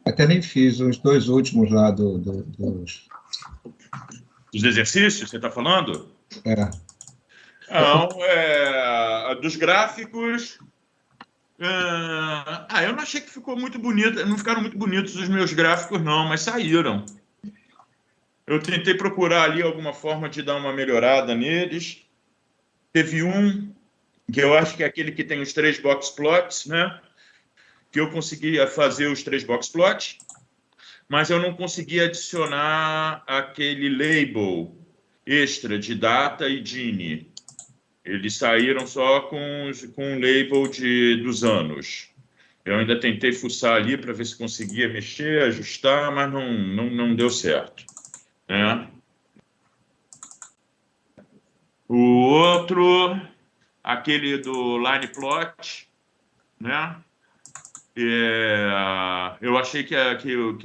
até nem fiz os dois últimos lá Dos exercícios, você está falando? É. Não, dos gráficos. Eu não achei que ficou muito bonito, não ficaram muito bonitos os meus gráficos, não, mas saíram. Eu tentei procurar ali alguma forma de dar uma melhorada neles. Teve um, que eu acho que é aquele que tem os 3 box plots, né? Que eu conseguia fazer os 3 box plots, mas eu não conseguia adicionar aquele label extra de data e Gini. Eles saíram só com o label dos anos. Eu ainda tentei fuçar ali para ver se conseguia mexer, ajustar, mas não deu certo, né? O outro, aquele do line plot, né? Eu achei que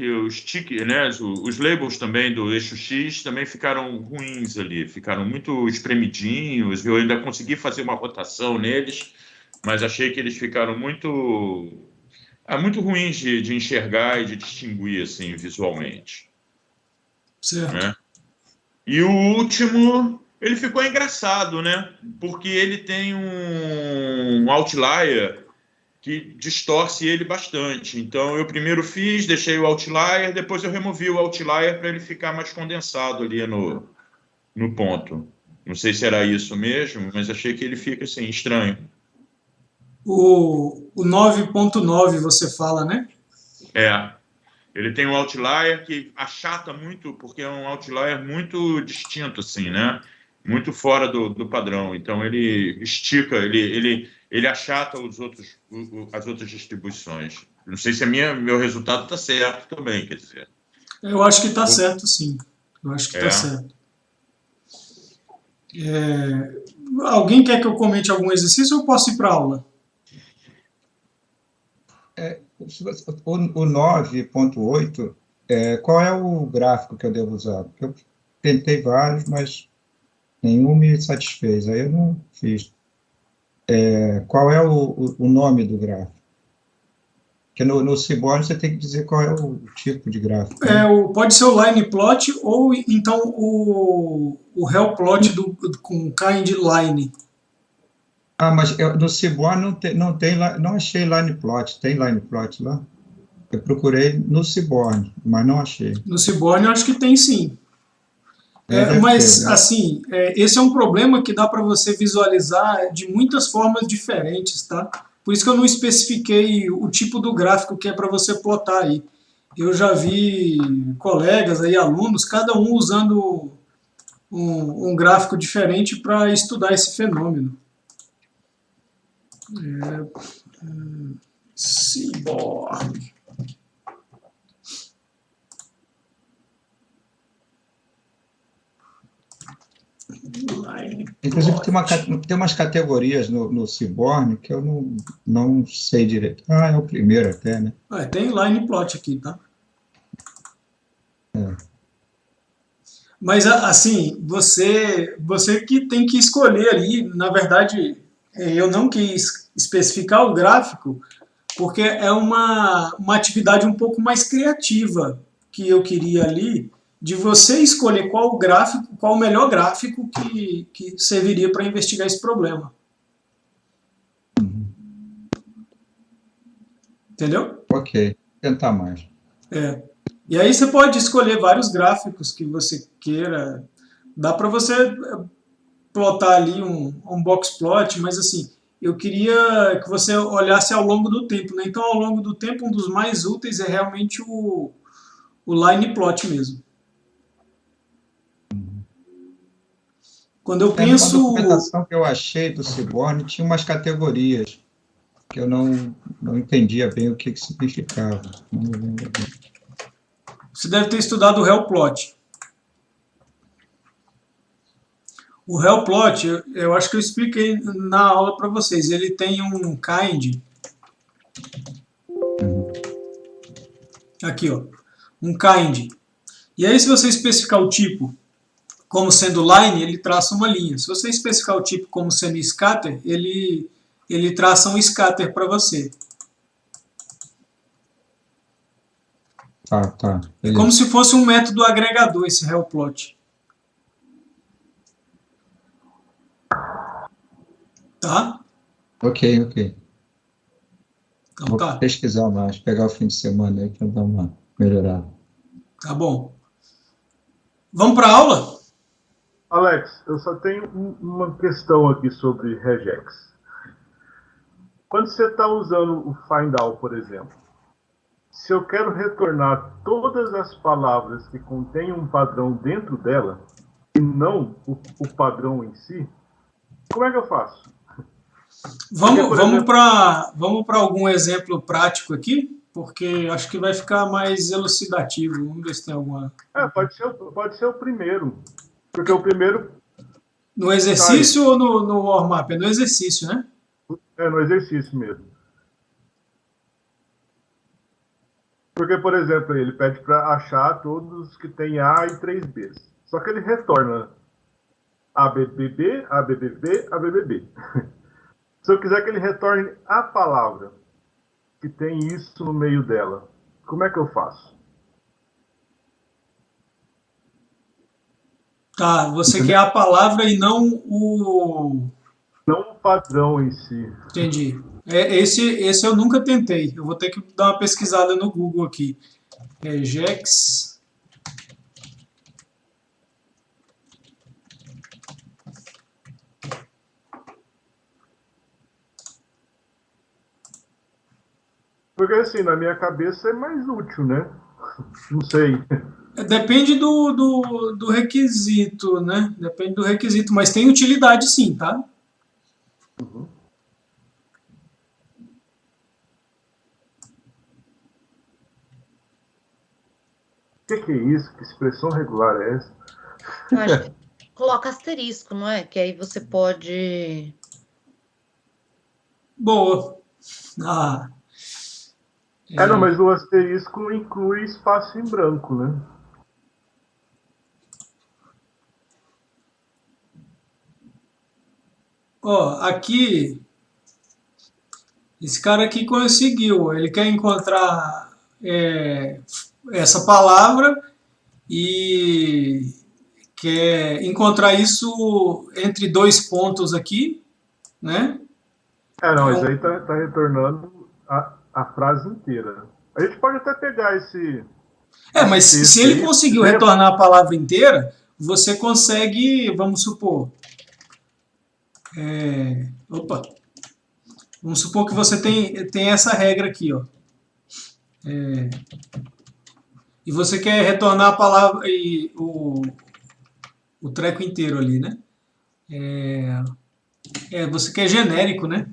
os tickets, né, os labels também do eixo X também ficaram ruins ali, ficaram muito espremidinhos. Eu ainda consegui fazer uma rotação neles, mas achei que eles ficaram muito ruins de enxergar e de distinguir assim visualmente, Certo. né? E o último, ele ficou engraçado, né? Porque ele tem um outlier que distorce ele bastante. Então, eu primeiro fiz, deixei o outlier, depois eu removi o outlier para ele ficar mais condensado ali no ponto. Não sei se era isso mesmo, mas achei que ele fica assim, estranho. O 9.9 você fala, né? Ele tem um outlier que achata muito, porque é um outlier muito distinto, assim, né? Muito fora do padrão. Então, ele estica, ele achata as outras distribuições. Não sei se meu resultado está certo também, quer dizer. Eu acho que está certo, sim. Eu acho que está certo. Alguém quer que eu comente algum exercício ou eu posso ir para a aula? O 9.8, qual é o gráfico que eu devo usar? Porque eu tentei vários, mas nenhum me satisfez. Aí eu não fiz. Qual é o nome do gráfico? Porque no Seaborn você tem que dizer qual é o tipo de gráfico. Né? Pode ser o line plot ou então o hell plot com kind line. Mas no Seaborn não achei line plot. Tem line plot lá? Eu procurei no Seaborn, mas não achei. No Seaborn eu acho que tem, sim. Mas, ter, né? Assim, esse é um problema que dá para você visualizar de muitas formas diferentes, tá? Por isso que eu não especifiquei o tipo do gráfico que é para você plotar aí. Eu já vi colegas aí, alunos, cada um usando um gráfico diferente para estudar esse fenômeno. Seaborn. Inclusive, tem umas categorias no Seaborn que eu não sei direito. É o primeiro até, né? Tem line plot aqui, tá? Mas, assim, você que tem que escolher ali. Na verdade, eu não quis especificar o gráfico, porque é uma atividade um pouco mais criativa que eu queria ali, de você escolher qual o melhor gráfico que serviria para investigar esse problema. Entendeu? Ok, tentar mais. E aí você pode escolher vários gráficos que você queira. Dá para você plotar ali um box plot, mas assim, eu queria que você olhasse ao longo do tempo, né? Então, ao longo do tempo, um dos mais úteis é realmente o line plot mesmo. Quando eu penso... A documentação que eu achei do Seaborn tinha umas categorias que eu não entendia bem o que significava. Você deve ter estudado o hell plot. O hell plot, eu acho que eu expliquei na aula para vocês. Ele tem um kind. Aqui, ó. Um kind. E aí, se você especificar o tipo como sendo line, ele traça uma linha. Se você especificar o tipo como sendo scatter, ele traça um scatter para você. Tá, É como beleza. se fosse um método agregador esse helplot. Tá? Ok, ok. Então Vou tá. pesquisar mais, pegar o fim de semana aí para dar uma melhorada. Tá bom. Vamos para a aula? Alex, eu só tenho uma questão aqui sobre regex. Quando você está usando o find all, por exemplo, se eu quero retornar todas as palavras que contêm um padrão dentro dela, e não o padrão em si, como é que eu faço? Porque, Vamos, por vamos exemplo, para vamos para algum exemplo prático aqui, porque acho que vai ficar mais elucidativo. Vamos ver se tem alguma. pode ser o primeiro. Porque o primeiro No tá aí. exercício ou no warm-up? É no exercício, né? É no exercício mesmo. Porque, por exemplo, ele pede para achar todos que têm A e 3Bs. Só que ele retorna ABBB, ABBB, ABBB. Se eu quiser que ele retorne a palavra que tem isso no meio dela, como é que eu faço? Tá, você quer Entendeu? a palavra e não o. Não o padrão em si. Entendi. Esse eu nunca tentei. Eu vou ter que dar uma pesquisada no Google aqui. Regex. Porque assim, na minha cabeça é mais útil, né? Não sei. Depende do requisito, né? Depende do requisito, mas tem utilidade sim, tá? Uhum. O que é isso? Que expressão regular é essa? Eu acho que coloca asterisco, não é? Que aí você pode. Boa. Ah, Não, mas o asterisco inclui espaço em branco, né? ó, aqui, esse cara aqui conseguiu. Ele quer encontrar essa palavra e quer encontrar isso entre dois pontos aqui, né? Não, É isso um, aí tá retornando a frase inteira. A gente pode até pegar esse mas se texto ele aí, conseguiu você retornar a palavra inteira, você consegue, vamos supor, opa, vamos supor que você tem essa regra aqui, ó. E você quer retornar a palavra e o treco inteiro ali, né? Você quer genérico, né?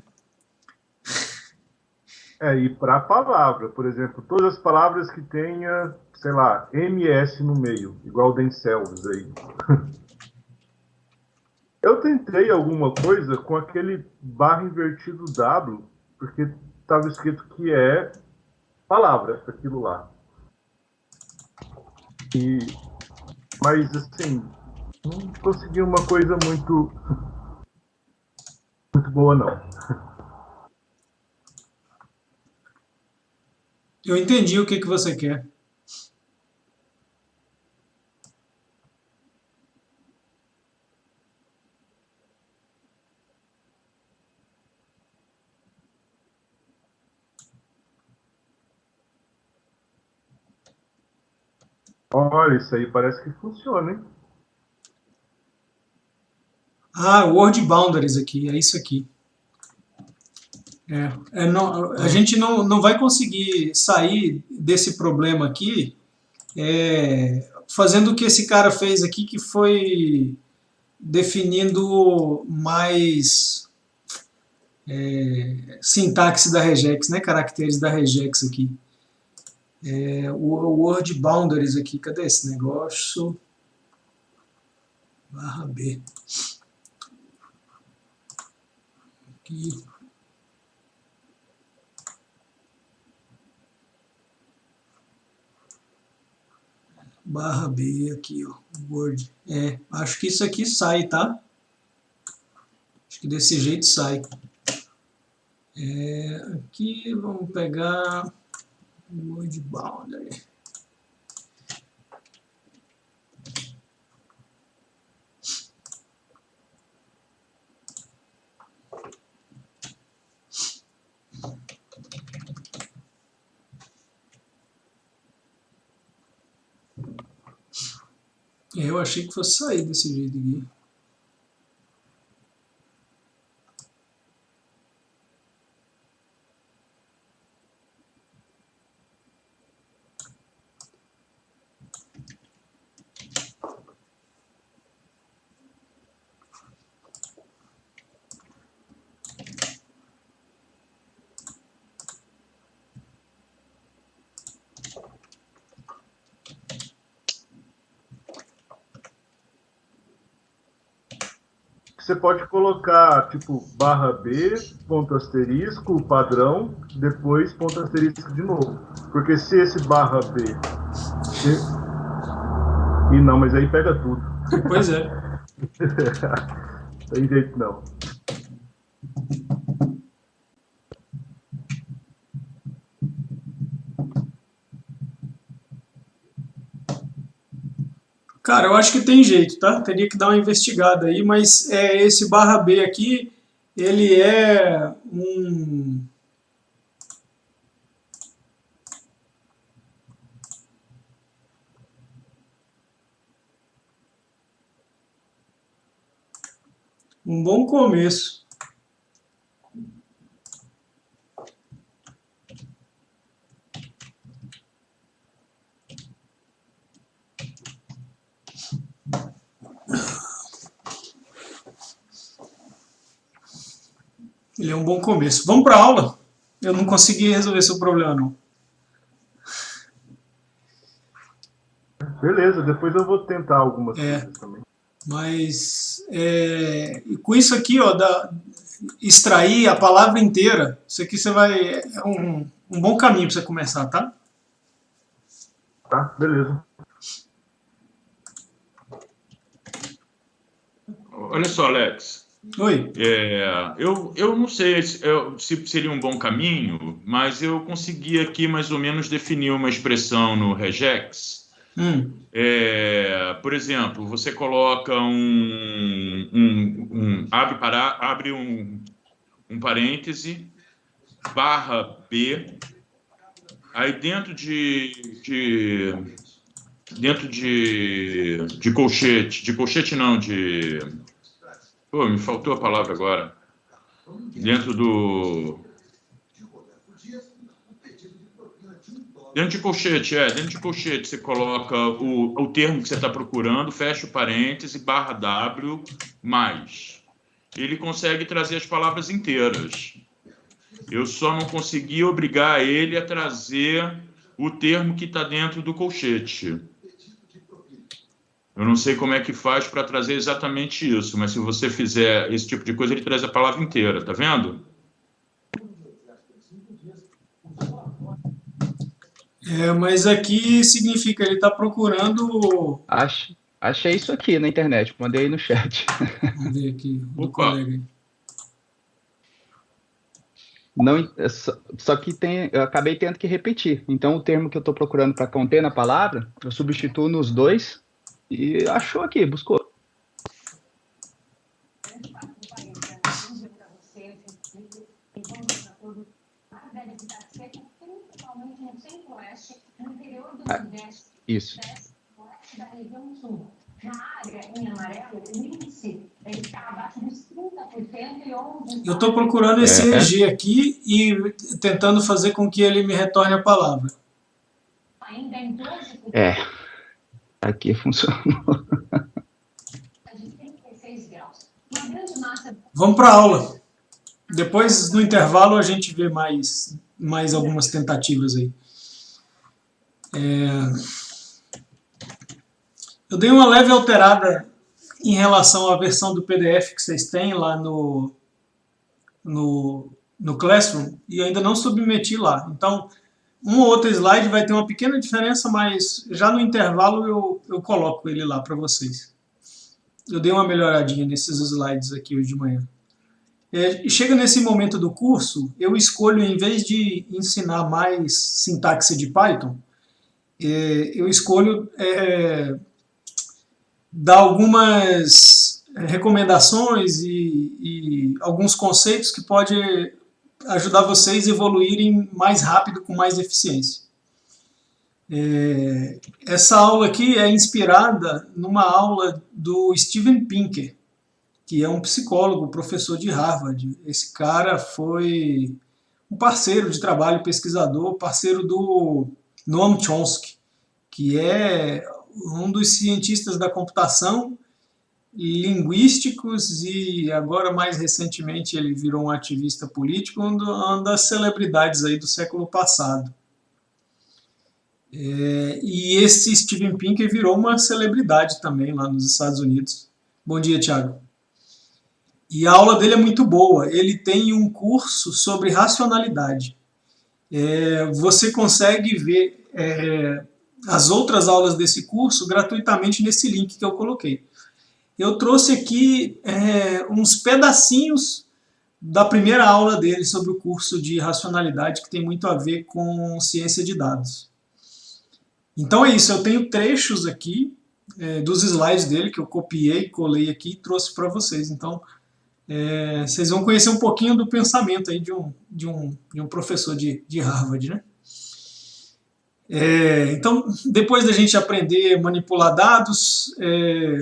ir para a palavra, por exemplo, todas as palavras que tenha, sei lá, MS no meio, igual o Denselves aí. Eu tentei alguma coisa com aquele barra invertido W, porque estava escrito que é palavra, aquilo lá. Mas, assim, não consegui uma coisa muito boa, não. Eu entendi o que você quer. Olha, isso aí parece que funciona, hein? Ah, word boundaries aqui, é isso aqui. A gente não vai conseguir sair desse problema aqui fazendo o que esse cara fez aqui, que foi definindo mais sintaxe da regex, né? Caracteres da regex aqui. O word boundaries aqui, cadê esse negócio? Barra B. Aqui. Barra B aqui, ó. Word. Acho que isso aqui sai, tá? Acho que desse jeito sai. Aqui vamos pegar Word Boundary. Eu achei que fosse sair desse jeito aqui. Você pode colocar, tipo, barra B, ponto asterisco, padrão, depois ponto asterisco de novo. Porque se esse barra B... E não, mas aí pega tudo. Pois é. Tem jeito não. Cara, eu acho que tem jeito, tá? Teria que dar uma investigada aí, mas esse barra B aqui, ele é um bom começo. Ele é um bom começo. Vamos para a aula? Eu não consegui resolver seu problema, não. Beleza, depois eu vou tentar algumas coisas também. Mas com isso aqui, ó, extrair a palavra inteira, isso aqui você vai. É um bom caminho para você começar, tá? Tá, beleza. Olha só, Alex. Oi. Eu não sei se seria um bom caminho, mas eu consegui aqui mais ou menos definir uma expressão no regex. Por exemplo, você coloca abre um parêntese, barra B, aí dentro de colchete não, Pô, me faltou a palavra agora. Dentro de colchete você coloca o termo que você está procurando, fecha o parêntese, barra W, mais. Ele consegue trazer as palavras inteiras. Eu só não consegui obrigar ele a trazer o termo que está dentro do colchete. Eu não sei como é que faz para trazer exatamente isso, mas se você fizer esse tipo de coisa, ele traz a palavra inteira, tá vendo? Mas aqui significa ele está procurando. Achei isso aqui na internet, mandei aí no chat. Vamos ver aqui, do Opa. colega. Não, só que eu acabei tendo que repetir. Então, o termo que eu estou procurando para conter na palavra, eu substituo nos dois e achou aqui, buscou. Isso. Eu estou procurando esse EG aqui e tentando fazer com que ele me retorne a palavra. Aqui funcionou. Vamos para a aula. Depois, no intervalo, a gente vê mais algumas tentativas aí. Eu dei uma leve alterada em relação à versão do PDF que vocês têm lá no Classroom e ainda não submeti lá. Então, um ou outro slide vai ter uma pequena diferença, mas já no intervalo eu coloco ele lá para vocês. Eu dei uma melhoradinha nesses slides aqui hoje de manhã. Chega nesse momento do curso, eu escolho, em vez de ensinar mais sintaxe de Python, eu escolho dar algumas recomendações e alguns conceitos que podem ajudar vocês a evoluírem mais rápido, com mais eficiência. Essa aula aqui é inspirada numa aula do Steven Pinker, que é um psicólogo, professor de Harvard. Esse cara foi um parceiro de trabalho, pesquisador, parceiro do Noam Chomsky, que é um dos cientistas da computação linguísticos e agora mais recentemente ele virou um ativista político, uma das celebridades aí do século passado. E esse Steven Pinker virou uma celebridade também lá nos Estados Unidos. Bom dia, Thiago. E a aula dele é muito boa. Ele tem um curso sobre racionalidade. Você consegue ver as outras aulas desse curso gratuitamente nesse link que eu coloquei. Eu trouxe aqui uns pedacinhos da primeira aula dele sobre o curso de racionalidade, que tem muito a ver com ciência de dados. Então é isso, eu tenho trechos aqui dos slides dele, que eu copiei, colei aqui e trouxe para vocês. Então, vocês vão conhecer um pouquinho do pensamento aí de um professor de Harvard, né? Então, depois da gente aprender a manipular dados,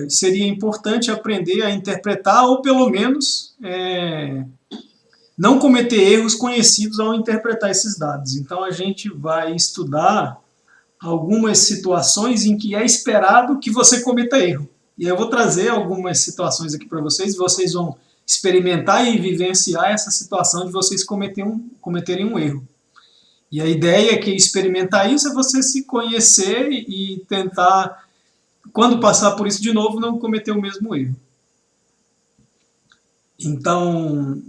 seria importante aprender a interpretar, ou pelo menos não cometer erros conhecidos ao interpretar esses dados. Então, a gente vai estudar algumas situações em que é esperado que você cometa erro. E eu vou trazer algumas situações aqui para vocês, e vocês vão experimentar e vivenciar essa situação de vocês cometerem um erro. E a ideia é que experimentar isso é você se conhecer e tentar, quando passar por isso de novo, não cometer o mesmo erro. Então,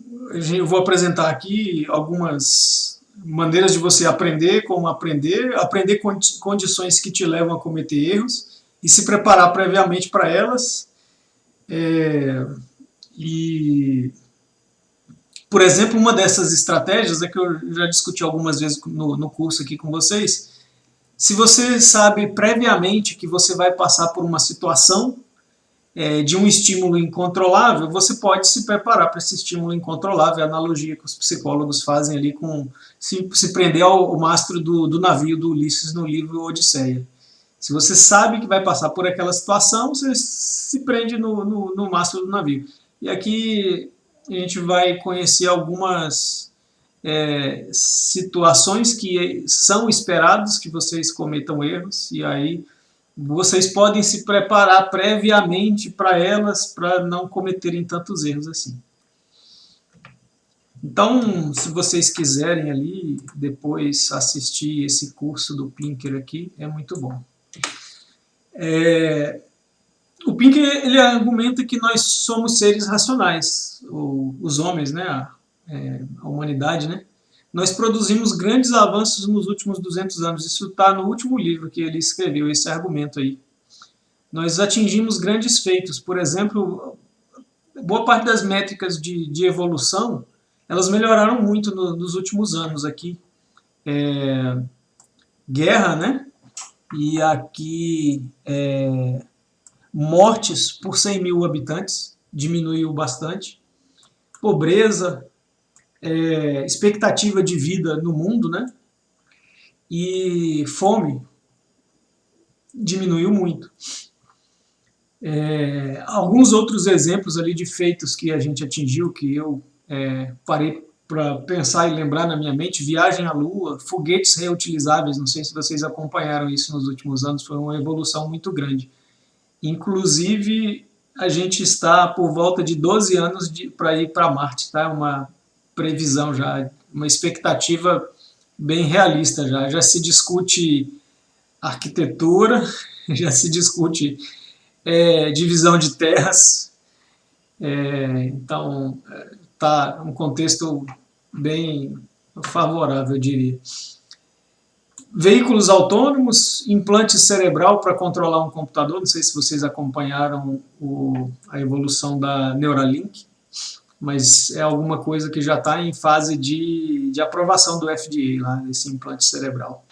eu vou apresentar aqui algumas maneiras de você aprender, como aprender condições que te levam a cometer erros e se preparar previamente para elas. Por exemplo, uma dessas estratégias é que eu já discuti algumas vezes no curso aqui com vocês. Se você sabe previamente que você vai passar por uma situação de um estímulo incontrolável, você pode se preparar para esse estímulo incontrolável, a analogia que os psicólogos fazem ali com se prender ao mastro do navio do Ulisses no livro Odisseia. Se você sabe que vai passar por aquela situação, você se prende no mastro do navio. E aqui a gente vai conhecer algumas situações que são esperadas que vocês cometam erros, e aí vocês podem se preparar previamente para elas, para não cometerem tantos erros assim. Então, se vocês quiserem ali depois assistir esse curso do Pinker aqui, é muito bom. O Pinker ele argumenta que nós somos seres racionais, os homens, né, a humanidade, né? Nós produzimos grandes avanços nos últimos 200 anos. Isso está no último livro que ele escreveu, esse argumento aí. Nós atingimos grandes feitos. Por exemplo, boa parte das métricas de evolução, elas melhoraram muito nos últimos anos aqui. Guerra, né? E aqui mortes por 100 mil habitantes, diminuiu bastante. Pobreza, expectativa de vida no mundo, né? E fome diminuiu muito. Alguns outros exemplos ali de feitos que a gente atingiu, que eu parei para pensar e lembrar na minha mente: viagem à Lua, foguetes reutilizáveis, não sei se vocês acompanharam isso nos últimos anos, foi uma evolução muito grande. Inclusive, a gente está por volta de 12 anos para ir para Marte, tá? Uma previsão já, uma expectativa bem realista já. Já se discute arquitetura, já se discute divisão de terras, então está um contexto bem favorável, eu diria. Veículos autônomos, implante cerebral para controlar um computador, não sei se vocês acompanharam a evolução da Neuralink, mas é alguma coisa que já está em fase de aprovação do FDA, lá, esse implante cerebral.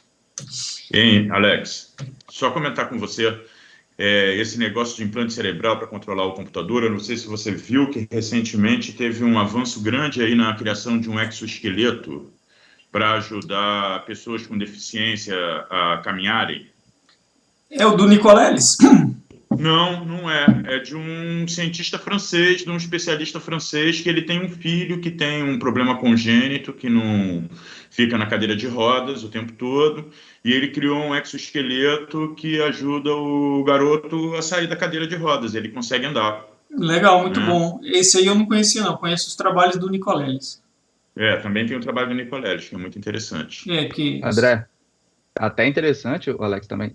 Hein, Alex, só comentar com você, esse negócio de implante cerebral para controlar o computador, eu não sei se você viu que recentemente teve um avanço grande aí na criação de um exoesqueleto para ajudar pessoas com deficiência a caminharem? É o do Nicoleles? Não, não é. É de um cientista francês, de um especialista francês, que ele tem um filho que tem um problema congênito, que não fica na cadeira de rodas o tempo todo, e ele criou um exoesqueleto que ajuda o garoto a sair da cadeira de rodas, ele consegue andar, Legal, muito né? bom. Esse aí eu não conhecia, não. Conheço os trabalhos do Nicoleles. Também tem o trabalho do Nicoleles, que é muito interessante. Que... André, até interessante, o Alex, também,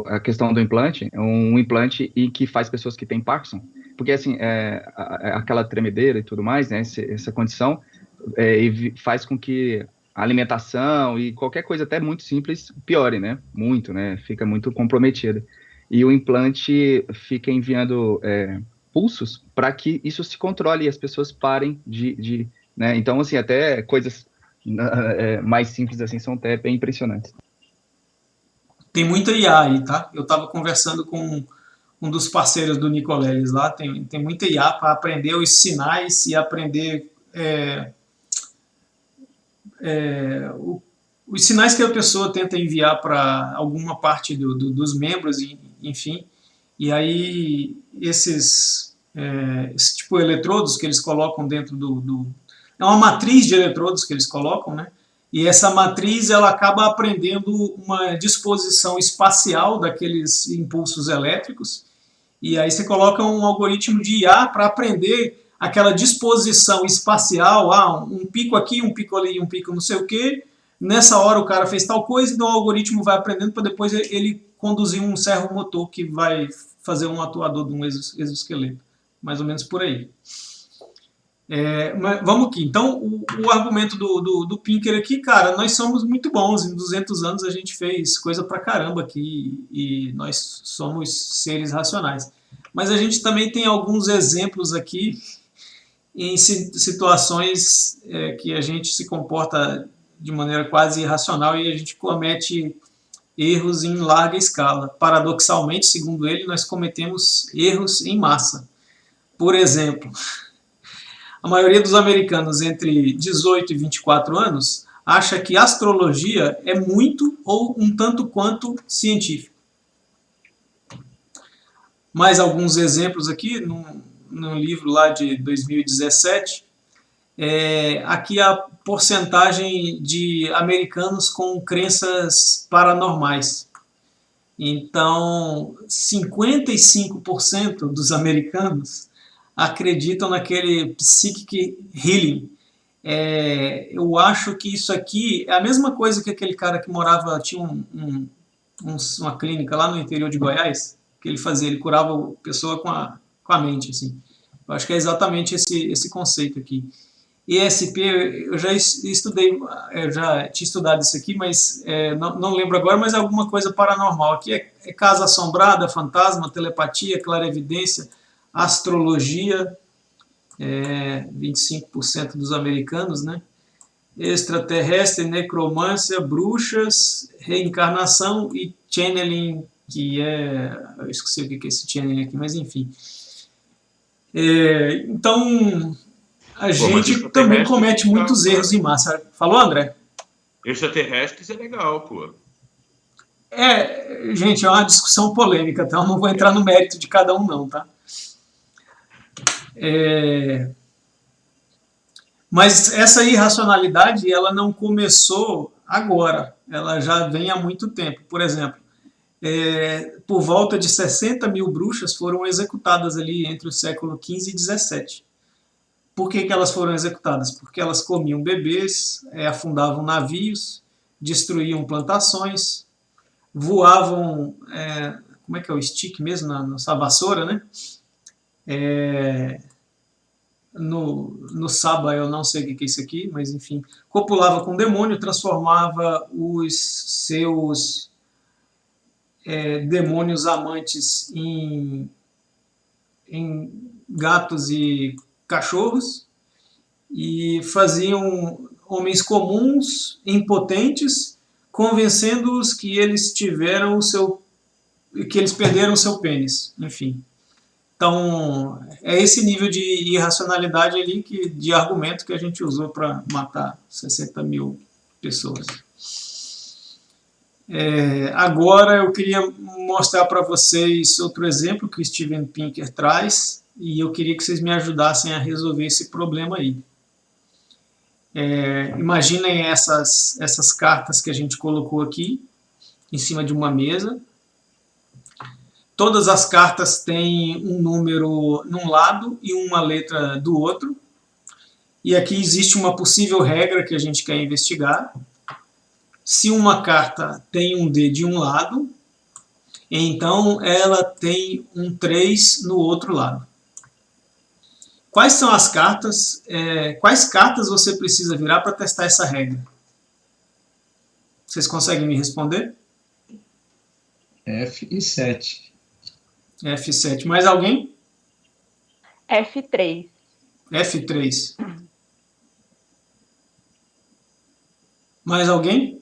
a questão do implante, é um implante em que faz pessoas que têm Parkinson, porque, assim, aquela tremedeira e tudo mais, né, essa condição, faz com que a alimentação e qualquer coisa até muito simples piore, né, muito, né, fica muito comprometida. E o implante fica enviando pulsos para que isso se controle e as pessoas parem né, então, assim, até coisas mais simples assim são até bem impressionantes. Tem muita IA aí, tá? Eu estava conversando com um dos parceiros do Nicoleles lá, tem muita IA para aprender os sinais e aprender os sinais que a pessoa tenta enviar para alguma parte dos membros, enfim. E aí esse tipo de eletrodos que eles colocam dentro é uma matriz de eletrodos que eles colocam, né? E essa matriz ela acaba aprendendo uma disposição espacial daqueles impulsos elétricos, e aí você coloca um algoritmo de IA para aprender aquela disposição espacial, um pico aqui, um pico ali, um pico não sei o quê, nessa hora o cara fez tal coisa, então o algoritmo vai aprendendo para depois ele conduzir um servomotor que vai fazer um atuador de um exoesqueleto. Mais ou menos por aí. Mas vamos aqui. Então, o argumento do Pinker aqui, cara, nós somos muito bons. Em 200 anos a gente fez coisa pra caramba aqui e nós somos seres racionais. Mas a gente também tem alguns exemplos aqui em situações que a gente se comporta de maneira quase irracional e a gente comete erros em larga escala. Paradoxalmente, segundo ele, nós cometemos erros em massa. Por exemplo, a maioria dos americanos entre 18 e 24 anos acha que astrologia é muito ou um tanto quanto científico. Mais alguns exemplos aqui, num livro lá de 2017, aqui a porcentagem de americanos com crenças paranormais. Então, 55% dos americanos acreditam naquele psychic healing. Eu acho que isso aqui é a mesma coisa que aquele cara que morava, tinha uma clínica lá no interior de Goiás, que ele fazia, ele curava a pessoa com a mente, assim. Eu acho que é exatamente esse conceito aqui. ESP, eu já estudei, eu já tinha estudado isso aqui, mas não lembro agora, mas é alguma coisa paranormal. Aqui é casa assombrada, fantasma, telepatia, clarevidência, astrologia, 25% dos americanos, né? Extraterrestre, necromância, bruxas, reencarnação e channeling, que eu esqueci o que é esse channeling aqui, mas enfim. Então, a gente também comete muitos erros em massa. Falou, André? Extraterrestres é legal, pô. Gente, é uma discussão polêmica, então eu não vou entrar no mérito de cada um, não, tá? Mas essa irracionalidade, ela não começou agora, ela já vem há muito tempo. Por exemplo, por volta de 60 mil bruxas foram executadas ali entre o século XV e XVII. Por que elas foram executadas? Porque elas comiam bebês, afundavam navios, destruíam plantações, voavam, como é que é o stick mesmo, na vassoura, né? No Saba, eu não sei o que é isso aqui, mas enfim, copulava com o demônio, transformava os seus demônios amantes em gatos e cachorros e faziam homens comuns, impotentes, convencendo-os que eles perderam o seu pênis, enfim. Então, é esse nível de irracionalidade ali, de argumento que a gente usou para matar 60 mil pessoas. Agora eu queria mostrar para vocês outro exemplo que o Steven Pinker traz, e eu queria que vocês me ajudassem a resolver esse problema aí. Imaginem essas cartas que a gente colocou aqui, em cima de uma mesa. Todas as cartas têm um número num lado e uma letra do outro. E aqui existe uma possível regra que a gente quer investigar. Se uma carta tem um D de um lado, então ela tem um 3 no outro lado. Quais são as cartas? Quais cartas você precisa virar para testar essa regra? Vocês conseguem me responder? F e 7. F7. Mais alguém? F3. F3. Mais alguém?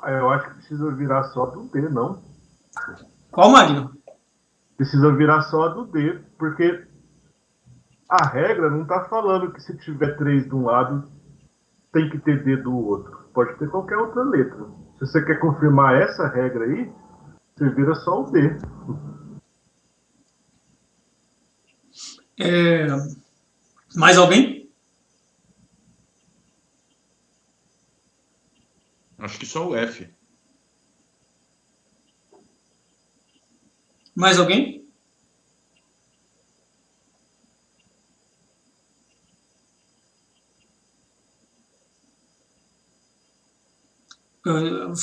Eu acho que precisa virar só do D, não? Qual, Magno? Precisa virar só do D, porque a regra não está falando que se tiver 3 de um lado, tem que ter D do outro. Pode ter qualquer outra letra. Se você quer confirmar essa regra aí, você vira só o D. Mais alguém? Acho que só o F. Mais alguém?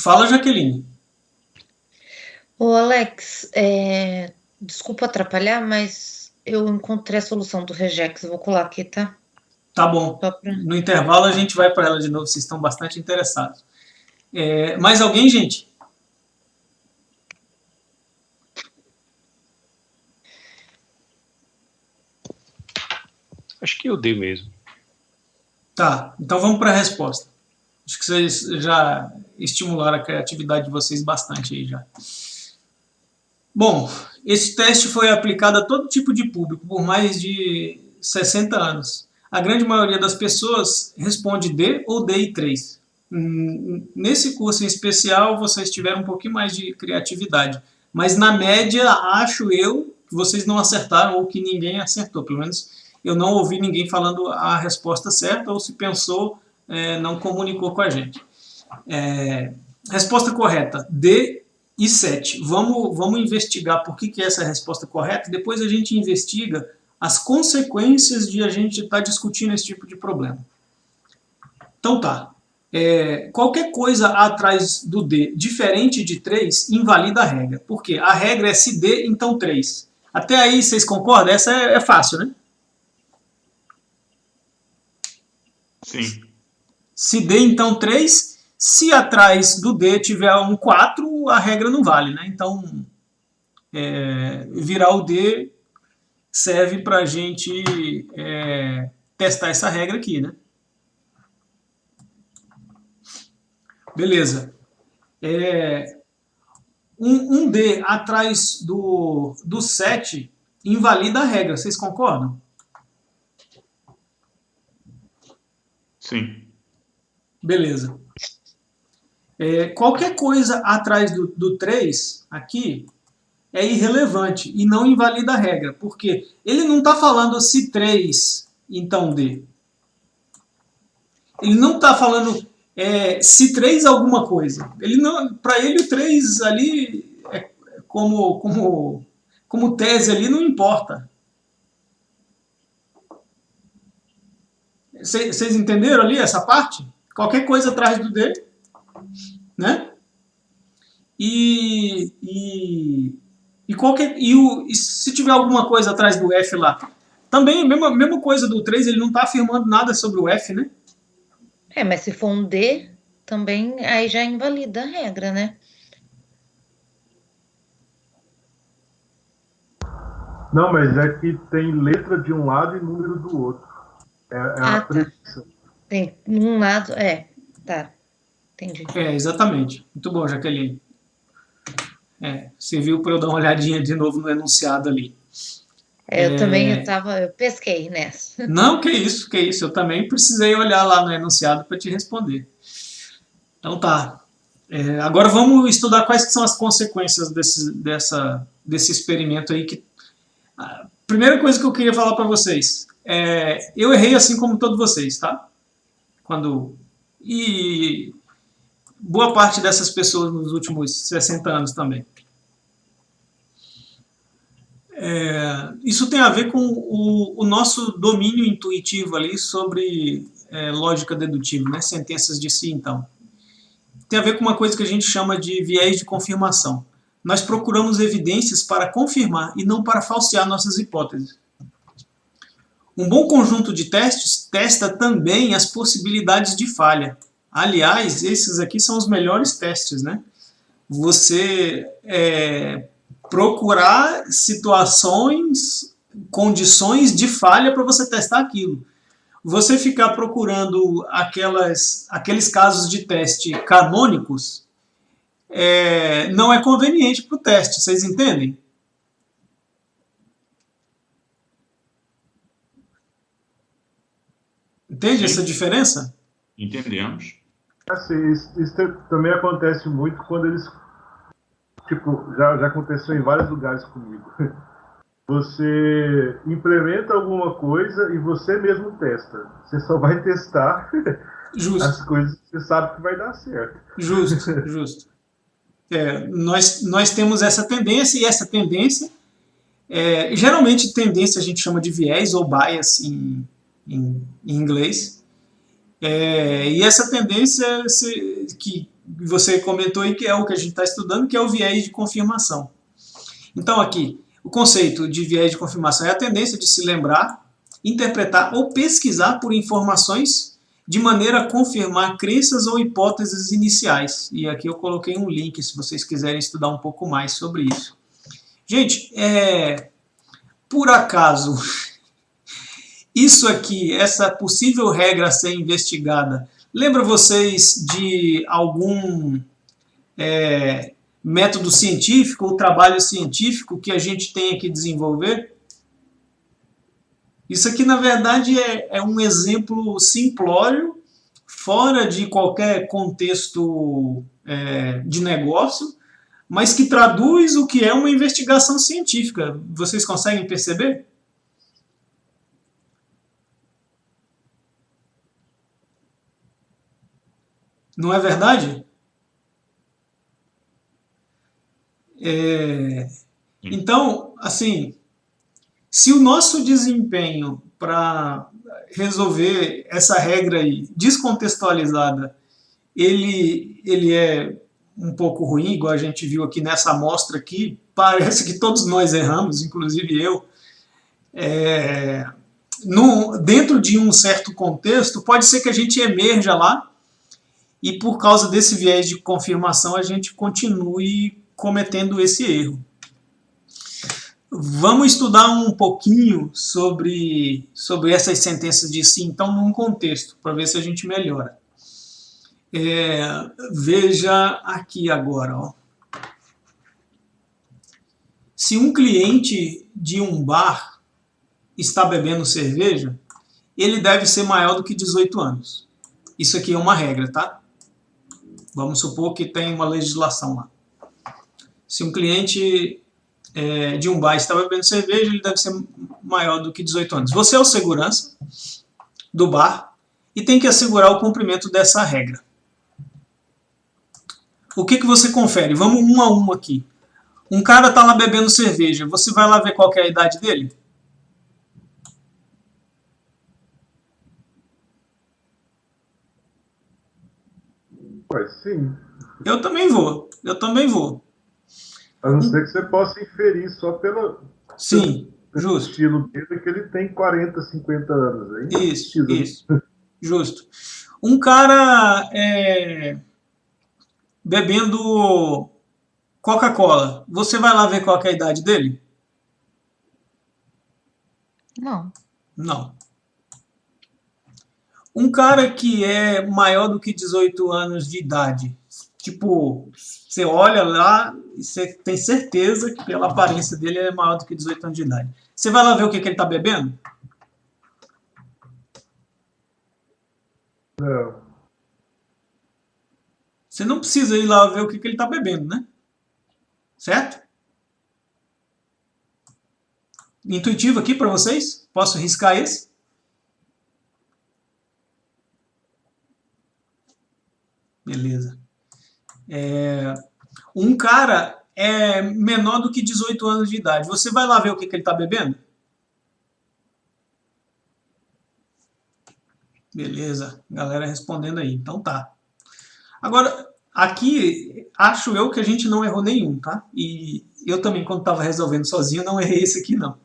Fala, Jaqueline. Ô, Alex, desculpa atrapalhar, mas eu encontrei a solução do regex. Eu vou colar aqui, tá? Tá bom. No intervalo a gente vai para ela de novo. Vocês estão bastante interessados. Mais alguém, gente? Acho que eu dei mesmo. Tá, então vamos para a resposta. Acho que vocês já estimularam a criatividade de vocês bastante aí já. Bom, esse teste foi aplicado a todo tipo de público por mais de 60 anos. A grande maioria das pessoas responde D ou D e 3. Nesse curso em especial, vocês tiveram um pouquinho mais de criatividade. Mas na média, acho eu que vocês não acertaram ou que ninguém acertou. Pelo menos eu não ouvi ninguém falando a resposta certa, ou se pensou, não comunicou com a gente. Resposta correta, D e 7. Vamos investigar por que é essa resposta correta, e depois a gente investiga as consequências de a gente estar discutindo esse tipo de problema. Então tá. Qualquer coisa atrás do D diferente de 3 invalida a regra. Por quê? A regra é se D, então 3. Até aí vocês concordam? Essa é fácil, né? Sim. Se D, então 3. Se atrás do D tiver um 4, a regra não vale, né? Então, virar o D serve para a gente testar essa regra aqui, né? Beleza. Um D atrás do 7 invalida a regra, vocês concordam? Sim. Beleza. Qualquer coisa atrás do 3 aqui é irrelevante e não invalida a regra, porque ele não está falando se 3, então D. Ele não está falando se 3 alguma coisa. Para ele o 3 ali, como tese ali, não importa. Vocês entenderam ali essa parte? Qualquer coisa atrás do D, né? E se tiver alguma coisa atrás do F lá, também a mesma coisa do 3, ele não está afirmando nada sobre o F, né? Mas se for um D, também aí já invalida a regra, né? Não, mas é que tem letra de um lado e número do outro. A previsão. Tem um lado, tá. Entendi. Exatamente. Muito bom, Jaqueline. Serviu para eu dar uma olhadinha de novo no enunciado ali. Eu também eu pesquei nessa. Não, que isso. Eu também precisei olhar lá no enunciado para te responder. Então tá. Agora vamos estudar quais que são as consequências desse experimento aí. A primeira coisa que eu queria falar para vocês eu errei assim como todos vocês, tá? E boa parte dessas pessoas nos últimos 60 anos também. Isso tem a ver com o nosso domínio intuitivo ali sobre lógica dedutiva, né? Sentenças de si, então. Tem a ver com uma coisa que a gente chama de viés de confirmação. Nós procuramos evidências para confirmar e não para falsear nossas hipóteses. Um bom conjunto de testes testa também as possibilidades de falha. Aliás, esses aqui são os melhores testes, né? Você procurar situações, condições de falha para você testar aquilo. Você ficar procurando aqueles casos de teste canônicos não é conveniente para o teste, vocês entendem? Entende essa diferença? Entendemos. Assim, isso também acontece muito quando eles... Tipo, já aconteceu em vários lugares comigo. Você implementa alguma coisa e você mesmo testa. Você só vai testar as coisas que você sabe que vai dar certo. Justo. Nós temos essa tendência, e essa tendência, geralmente tendência a gente chama de viés ou bias em inglês. E essa tendência que você comentou aí, que é o que a gente está estudando, que é o viés de confirmação. Então aqui, o conceito de viés de confirmação é a tendência de se lembrar, interpretar ou pesquisar por informações de maneira a confirmar crenças ou hipóteses iniciais. E aqui eu coloquei um link se vocês quiserem estudar um pouco mais sobre isso. Gente, por acaso, isso aqui, essa possível regra a ser investigada, lembra vocês de algum método científico ou trabalho científico que a gente tenha que desenvolver? Isso aqui, na verdade, é um exemplo simplório, fora de qualquer contexto de negócio, mas que traduz o que é uma investigação científica. Vocês conseguem perceber? Não é verdade? Então, assim, se o nosso desempenho para resolver essa regra aí, descontextualizada, ele é um pouco ruim, igual a gente viu aqui nessa amostra aqui, parece que todos nós erramos, inclusive eu, dentro de um certo contexto, pode ser que a gente emerja lá e por causa desse viés de confirmação a gente continue cometendo esse erro. Vamos estudar um pouquinho sobre essas sentenças de si, então, num contexto, para ver se a gente melhora. Veja aqui agora. Ó. Se um cliente de um bar está bebendo cerveja, ele deve ser maior do que 18 anos. Isso aqui é uma regra, tá? Vamos supor que tem uma legislação lá. Se um cliente de um bar está bebendo cerveja, ele deve ser maior do que 18 anos. Você é o segurança do bar e tem que assegurar o cumprimento dessa regra. O que você confere? Vamos um a um aqui. Um cara está lá bebendo cerveja, você vai lá ver qual que é a idade dele? Pois sim. Eu também vou. A não ser que você possa inferir só pelo justo. estilo dele que ele tem 40, 50 anos. Aí isso. Justo. Um cara bebendo Coca-Cola, você vai lá ver qual que é a idade dele? Não. Não. Um cara que é maior do que 18 anos de idade, tipo, você olha lá e você tem certeza que pela aparência dele ele é maior do que 18 anos de idade. Você vai lá ver o que ele está bebendo? Não. Você não precisa ir lá ver o que ele está bebendo, né? Certo? Intuitivo aqui para vocês? Posso riscar esse? Beleza. Um cara é menor do que 18 anos de idade. Você vai lá ver o que ele está bebendo? Beleza. Galera respondendo aí. Então tá. Agora, aqui, acho eu que a gente não errou nenhum, tá? E eu também, quando estava resolvendo sozinho, não errei esse aqui, não.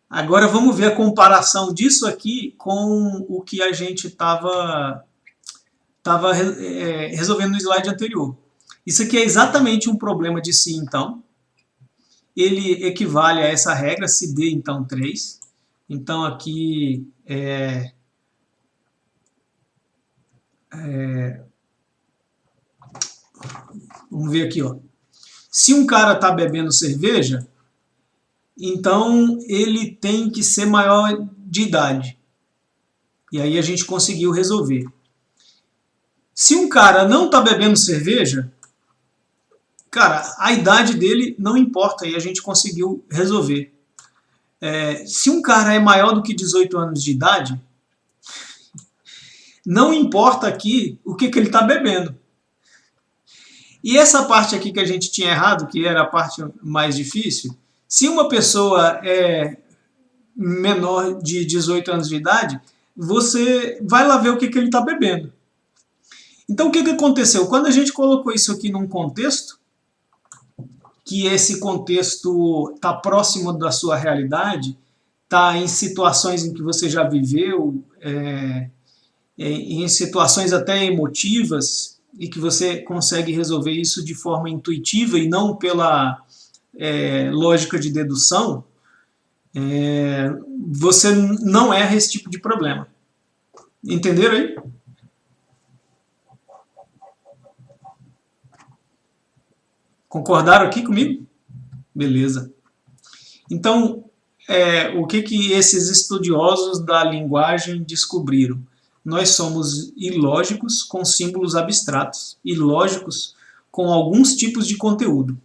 Agora, vamos ver a comparação disso aqui com o que a gente estava resolvendo no slide anterior. Isso aqui é exatamente um problema de si, então. Ele equivale a essa regra, se D, então, 3. Então, aqui vamos ver aqui, ó. Se um cara está bebendo cerveja, então ele tem que ser maior de idade. E aí a gente conseguiu resolver. Se um cara não está bebendo cerveja, cara, a idade dele não importa e a gente conseguiu resolver. Se um cara é maior do que 18 anos de idade, não importa aqui o que ele está bebendo. E essa parte aqui que a gente tinha errado, que era a parte mais difícil, se uma pessoa é menor de 18 anos de idade, você vai lá ver o que ele está bebendo. Então o que aconteceu? Quando a gente colocou isso aqui num contexto, que esse contexto está próximo da sua realidade, está em situações em que você já viveu, em situações até emotivas, e que você consegue resolver isso de forma intuitiva e não pela lógica de dedução, você não erra esse tipo de problema. Entenderam aí? Concordaram aqui comigo? Beleza. Então, o que esses estudiosos da linguagem descobriram? Nós somos ilógicos com símbolos abstratos, ilógicos com alguns tipos de conteúdo.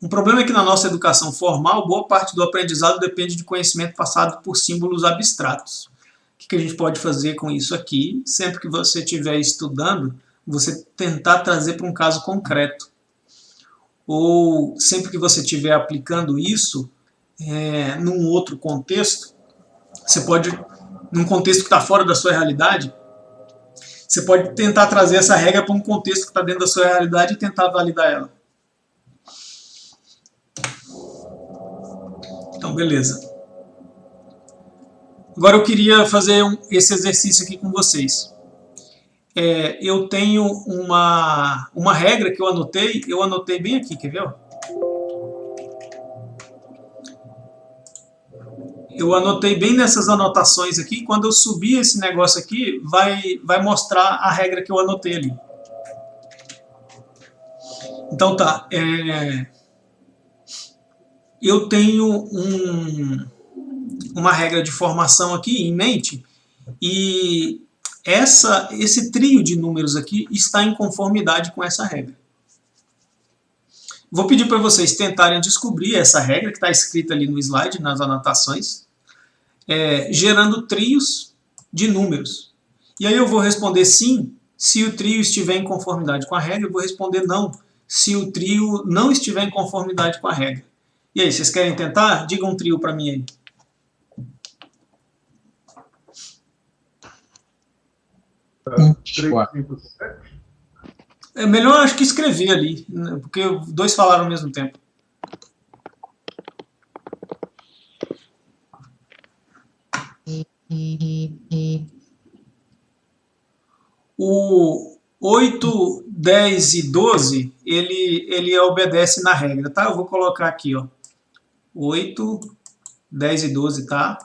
Um problema é que na nossa educação formal, boa parte do aprendizado depende de conhecimento passado por símbolos abstratos. O que a gente pode fazer com isso aqui? Sempre que você estiver estudando, você tentar trazer para um caso concreto. Ou sempre que você estiver aplicando isso num outro contexto, você pode, num contexto que está fora da sua realidade, você pode tentar trazer essa regra para um contexto que está dentro da sua realidade e tentar validar ela. Então, beleza. Agora eu queria fazer esse exercício aqui com vocês. Eu tenho uma regra que eu anotei bem aqui, quer ver? Eu anotei bem nessas anotações aqui, quando eu subir esse negócio aqui, vai mostrar a regra que eu anotei ali. Então tá, eu tenho uma regra de formação aqui em mente, e esse trio de números aqui está em conformidade com essa regra. Vou pedir para vocês tentarem descobrir essa regra que está escrita ali no slide, nas anotações, gerando trios de números. E aí eu vou responder sim, se o trio estiver em conformidade com a regra, eu vou responder não, se o trio não estiver em conformidade com a regra. E aí, vocês querem tentar? Digam um trio para mim aí. 3, 5, 7. É melhor, acho que escrever ali, porque dois falaram ao mesmo tempo. O 8, 10 e 12, ele obedece na regra, tá? Eu vou colocar aqui, ó. 8, 10 e 12, tá?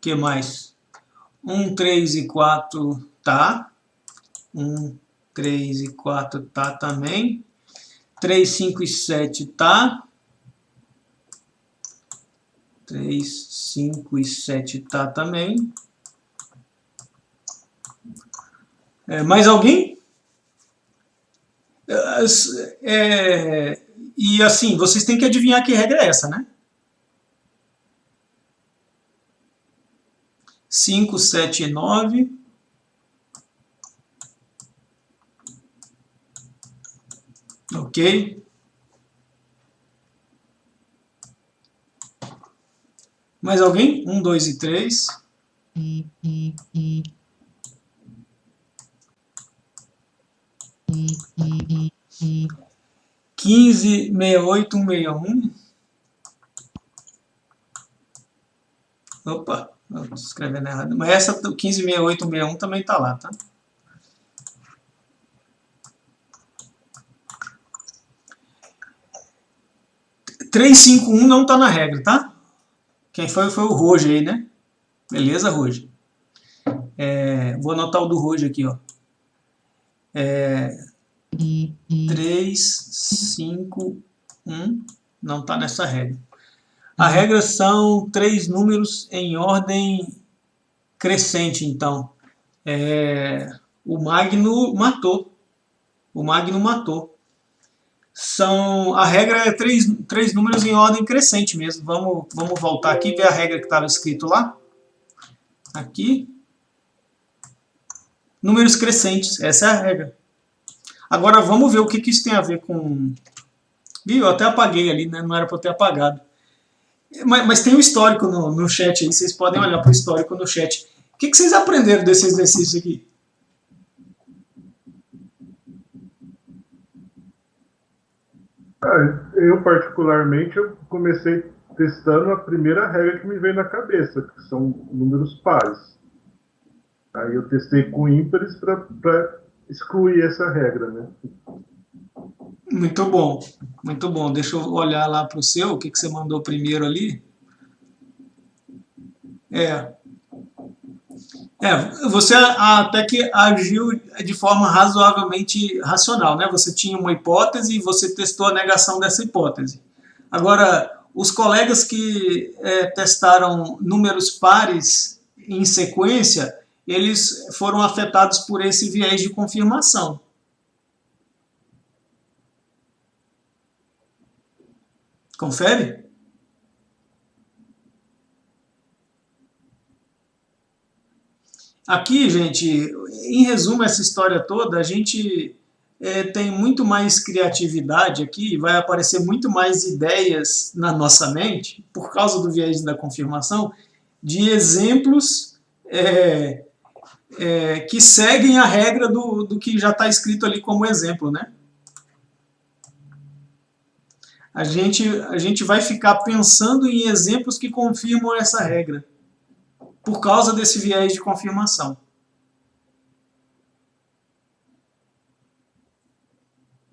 que mais? 1, 3 e 4 tá. 1, 3 e 4 tá também. 3, 5 e 7 tá. 3, 5 e 7 tá também. Mais alguém? E assim, vocês têm que adivinhar que regra é essa, né? 5, 7 e 9. Ok. Mais alguém? 1, 2 e 3. 15, 68, 161. Opa, estou escrevendo errado. Mas essa 15, 68, 161 também está lá, tá? Três, 5, 1 não está na regra, tá? Quem foi o Roger aí, né? Beleza, Roger? Vou anotar o do Roger aqui, ó. 3, 5, 1 não está nessa regra. A regra são 3 números em ordem crescente, então. O Magno matou. A regra é 3 números em ordem crescente mesmo. Vamos voltar aqui e ver a regra que estava escrito lá. Aqui. Números crescentes, essa é a regra. Agora vamos ver o que isso tem a ver com... Viu? Eu até apaguei ali, né? Não era para eu ter apagado. Mas tem um histórico no chat aí, vocês podem olhar para o histórico no chat. O que vocês aprenderam desse exercício aqui? Eu, particularmente, eu comecei testando a primeira regra que me veio na cabeça, que são números pares. Aí eu testei com ímpares para excluir essa regra, né? Muito bom, muito bom. Deixa eu olhar lá para o seu, o que você mandou primeiro ali. Você até que agiu de forma razoavelmente racional, né? Você tinha uma hipótese e você testou a negação dessa hipótese. Agora, os colegas que testaram números pares em sequência, eles foram afetados por esse viés de confirmação. Confere? Aqui, gente, em resumo, essa história toda, a gente tem muito mais criatividade aqui, vai aparecer muito mais ideias na nossa mente, por causa do viés da confirmação, de exemplos que seguem a regra do que já está escrito ali como exemplo, né? A gente vai ficar pensando em exemplos que confirmam essa regra, por causa desse viés de confirmação.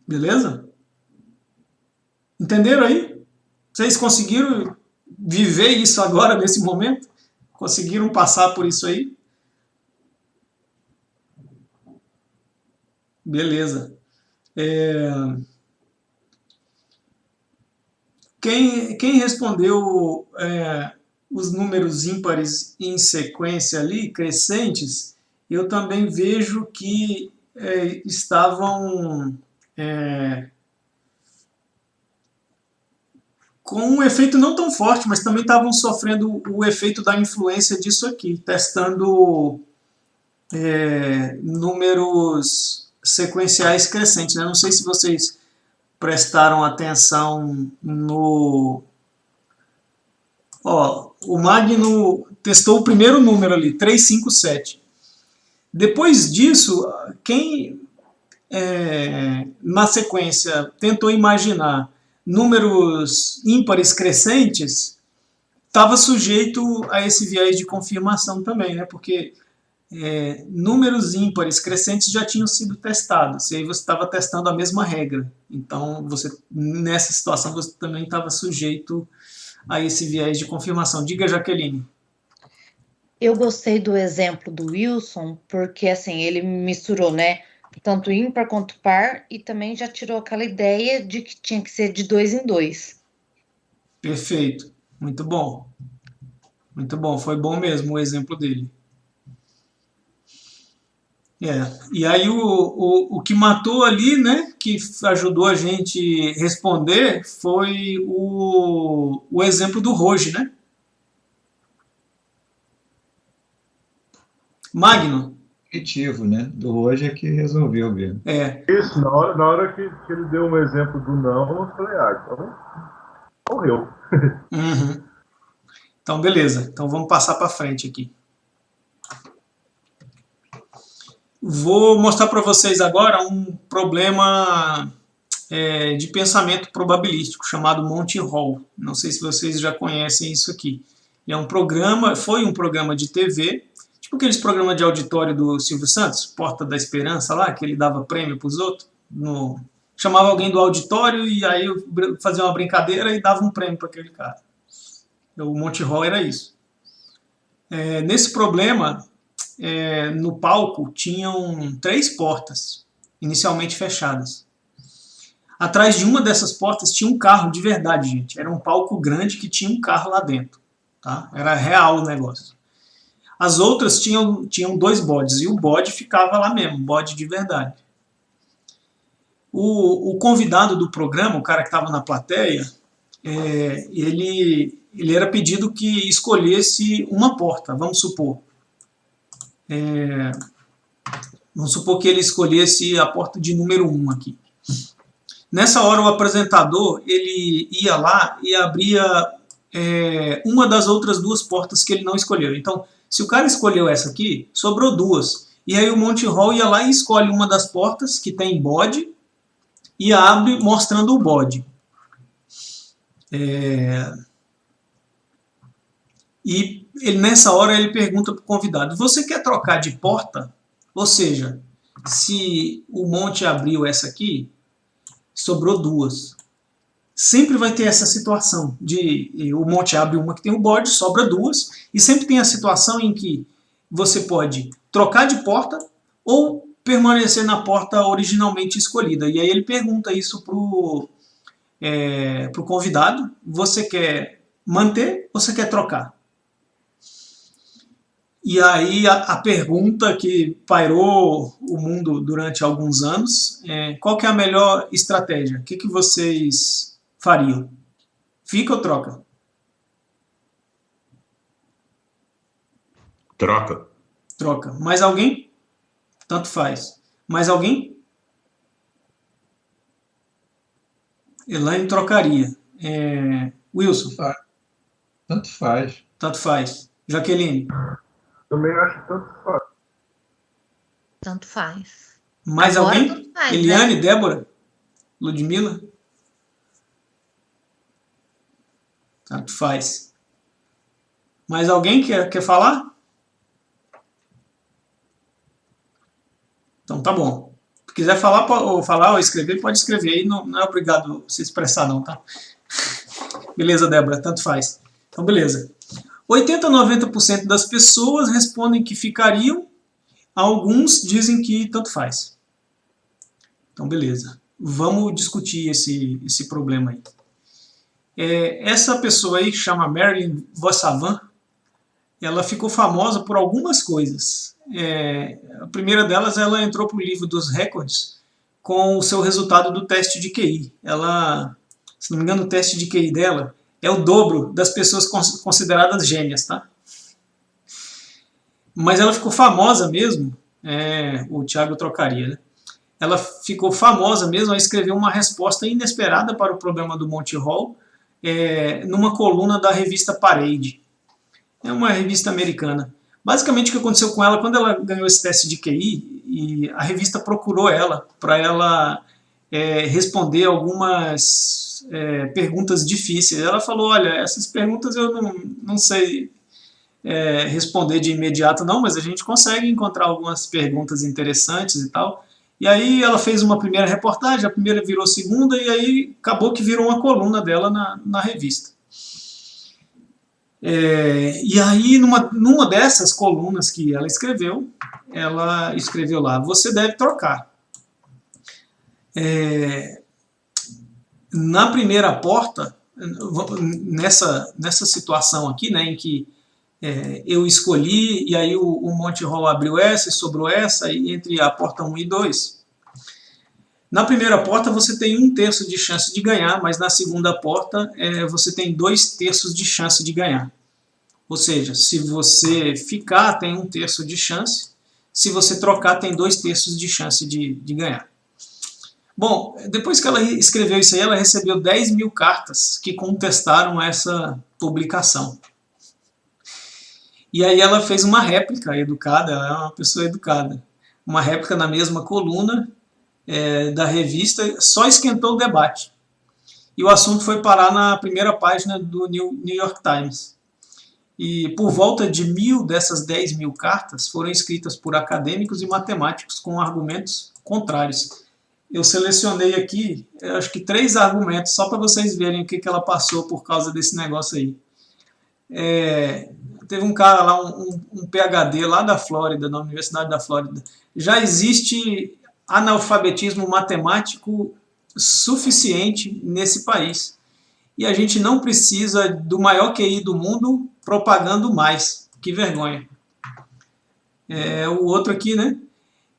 Beleza? Entenderam aí? Vocês conseguiram viver isso agora, nesse momento? Conseguiram passar por isso aí? Beleza. Quem respondeu os números ímpares em sequência ali, crescentes, eu também vejo que estavam com um efeito não tão forte, mas também estavam sofrendo o efeito da influência disso aqui, testando números sequenciais crescentes, né? Não sei se vocês prestaram atenção no... o Magno testou o primeiro número ali, 3, 5, 7. Depois disso, quem na sequência tentou imaginar números ímpares crescentes estava sujeito a esse viés de confirmação também, né? Porque números ímpares crescentes já tinham sido testados, e aí você estava testando a mesma regra. Então, nessa situação, você também estava sujeito a esse viés de confirmação. Diga, Jaqueline. Eu gostei do exemplo do Wilson, porque assim, ele misturou, né? Tanto ímpar quanto par, e também já tirou aquela ideia de que tinha que ser de 2 em 2. Perfeito. Muito bom. Muito bom. Foi bom mesmo o exemplo dele. E aí o que matou ali, né, que ajudou a gente responder foi o exemplo do Roge, né? Magno. Intuitivo, né? Do hoje é que resolveu mesmo. Isso, na hora que ele deu um exemplo do não, eu falei, então morreu. Uhum. Então, beleza. Então, vamos passar para frente aqui. Vou mostrar para vocês agora um problema de pensamento probabilístico chamado Monty Hall. Não sei se vocês já conhecem isso aqui. É um programa, foi um programa de TV, tipo aqueles programas de auditório do Silvio Santos, Porta da Esperança lá, que ele dava prêmio para os outros. Chamava alguém do auditório e aí fazia uma brincadeira e dava um prêmio para aquele cara. O Monty Hall era isso. Nesse problema, no palco tinham 3 portas, inicialmente fechadas. Atrás de uma dessas portas tinha um carro de verdade, gente. Era um palco grande que tinha um carro lá dentro. Tá? Era real o negócio. As outras tinham 2 bodes, e o bode ficava lá mesmo, bode de verdade. O convidado do programa, o cara que estava na plateia, ele era pedido que escolhesse uma porta, vamos supor. Vamos supor que ele escolhesse a porta de número 1 aqui. Nessa hora o apresentador ele ia lá e abria uma das outras 2 portas que ele não escolheu. Então, se o cara escolheu essa aqui, sobrou 2. E aí o Monty Hall ia lá e escolhe uma das portas que tem bode e abre mostrando o bode. E nessa hora ele pergunta para o convidado: você quer trocar de porta? Ou seja, se o Monty abriu essa aqui, sobrou 2. Sempre vai ter essa situação de o Monty abre uma que tem o bode, sobra 2, e sempre tem a situação em que você pode trocar de porta ou permanecer na porta originalmente escolhida. E aí ele pergunta isso pro convidado: você quer manter ou você quer trocar? E aí a pergunta que pairou o mundo durante alguns anos é: qual que é a melhor estratégia? O que vocês fariam? Fica ou troca? Troca. Troca. Mais alguém? Tanto faz. Mais alguém? Elaine trocaria. Wilson? Tanto faz. Tanto faz. Jaqueline? Também acho que tanto faz. Tanto faz. Mais Agora alguém? tanto faz, Eliane, né? Débora? Ludmila? Tanto faz. Mais alguém quer falar? Então tá bom. Se quiser falar ou escrever, pode escrever aí. Não é obrigado a se expressar não, tá? Beleza, Débora, tanto faz. Então beleza. 80 a 90% das pessoas respondem que ficariam, alguns dizem que tanto faz. Então beleza. Vamos discutir esse problema aí. Essa pessoa aí, que chama Marilyn Vossavant, ela ficou famosa por algumas coisas. A primeira delas, ela entrou para o livro dos recordes com o seu resultado do teste de QI. Ela, se não me engano, o teste de QI dela é o dobro das pessoas consideradas gênias, tá? Mas ela ficou famosa mesmo, o Thiago trocaria, né? Ela ficou famosa mesmo a escrever uma resposta inesperada para o problema do Monty Hall numa coluna da revista Parade. É uma revista americana. Basicamente o que aconteceu com ela, quando ela ganhou esse teste de QI, e a revista procurou ela para ela responder algumas perguntas difíceis. Ela falou: olha, essas perguntas eu não sei responder de imediato não, mas a gente consegue encontrar algumas perguntas interessantes e tal. E aí ela fez uma primeira reportagem, a primeira virou segunda, e aí acabou que virou uma coluna dela na revista. E aí, numa dessas colunas que ela escreveu lá, você deve trocar. Na primeira porta, nessa situação aqui, né, em que eu escolhi, e aí o Monty Hall abriu essa e sobrou essa, e entre a porta 1 e 2. Na primeira porta você tem 1/3 de chance de ganhar, mas na segunda porta você tem 2/3 de chance de ganhar. Ou seja, se você ficar, tem 1/3 de chance, se você trocar, tem 2/3 de chance de ganhar. Bom, depois que ela escreveu isso aí, ela recebeu 10.000 cartas que contestaram essa publicação. E aí ela fez uma réplica educada, ela é uma pessoa educada, uma réplica na mesma coluna da revista, só esquentou o debate. E o assunto foi parar na primeira página do New York Times. E por volta de 1.000 dessas 10.000 cartas foram escritas por acadêmicos e matemáticos com argumentos contrários. Eu selecionei aqui, acho que 3 argumentos, só para vocês verem o que ela passou por causa desse negócio aí. Teve um cara lá, um PhD lá da Flórida, da Universidade da Flórida. Já existe analfabetismo matemático suficiente nesse país. E a gente não precisa do maior QI do mundo propagando mais. Que vergonha. O outro aqui, né?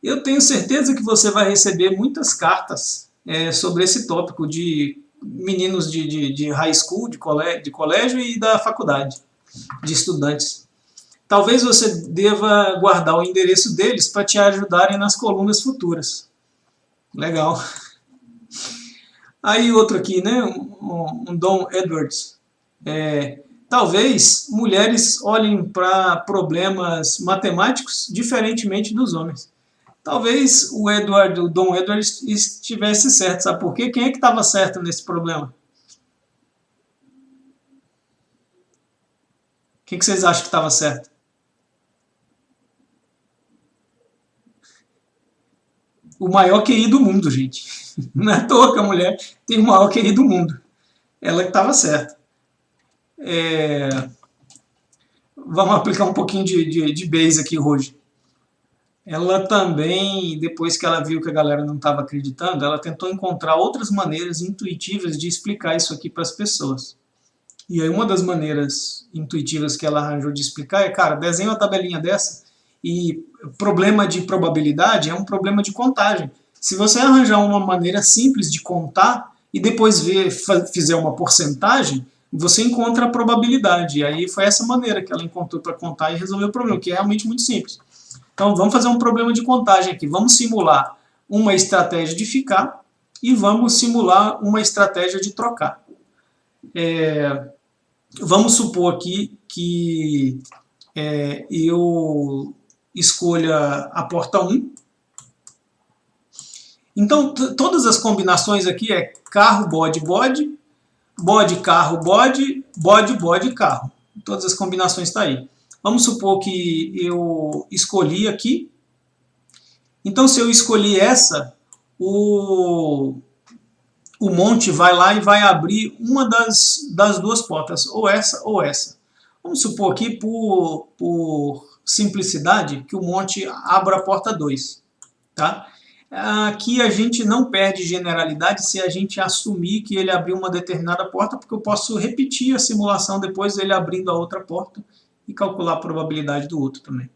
Eu tenho certeza que você vai receber muitas cartas sobre esse tópico de meninos de high school, de colégio e da faculdade, de estudantes. Talvez você deva guardar o endereço deles para te ajudarem nas colunas futuras. Legal. Aí outro aqui, né? Um Don Edwards. Talvez mulheres olhem para problemas matemáticos diferentemente dos homens. Talvez o Don Edwards estivesse certo, sabe por quê? Quem é que estava certo nesse problema? Quem que vocês acham que estava certo? O maior QI do mundo, gente. Não é à toa que a mulher tem o maior QI do mundo. Ela que estava certa. Vamos aplicar um pouquinho de base aqui hoje. Ela também, depois que ela viu que a galera não estava acreditando, ela tentou encontrar outras maneiras intuitivas de explicar isso aqui para as pessoas. E aí uma das maneiras intuitivas que ela arranjou de explicar cara, desenha uma tabelinha dessa e problema de probabilidade é um problema de contagem. Se você arranjar uma maneira simples de contar e depois fizer uma porcentagem, você encontra a probabilidade. E aí foi essa maneira que ela encontrou para contar e resolver o problema, que é realmente muito simples. Então vamos fazer um problema de contagem aqui. Vamos simular uma estratégia de ficar e vamos simular uma estratégia de trocar. Vamos supor aqui que eu escolha a porta 1. Então todas as combinações aqui é carro, bode, bode, bode, carro, bode, bode, bode, carro. Todas as combinações estão aí. Vamos supor que eu escolhi aqui. Então, se eu escolhi essa, o Monty vai lá e vai abrir uma das 2 portas, ou essa ou essa. Vamos supor aqui, por simplicidade, que o Monty abra a porta 2. Tá? Aqui a gente não perde generalidade se a gente assumir que ele abriu uma determinada porta, porque eu posso repetir a simulação depois dele abrindo a outra porta e calcular a probabilidade do outro também.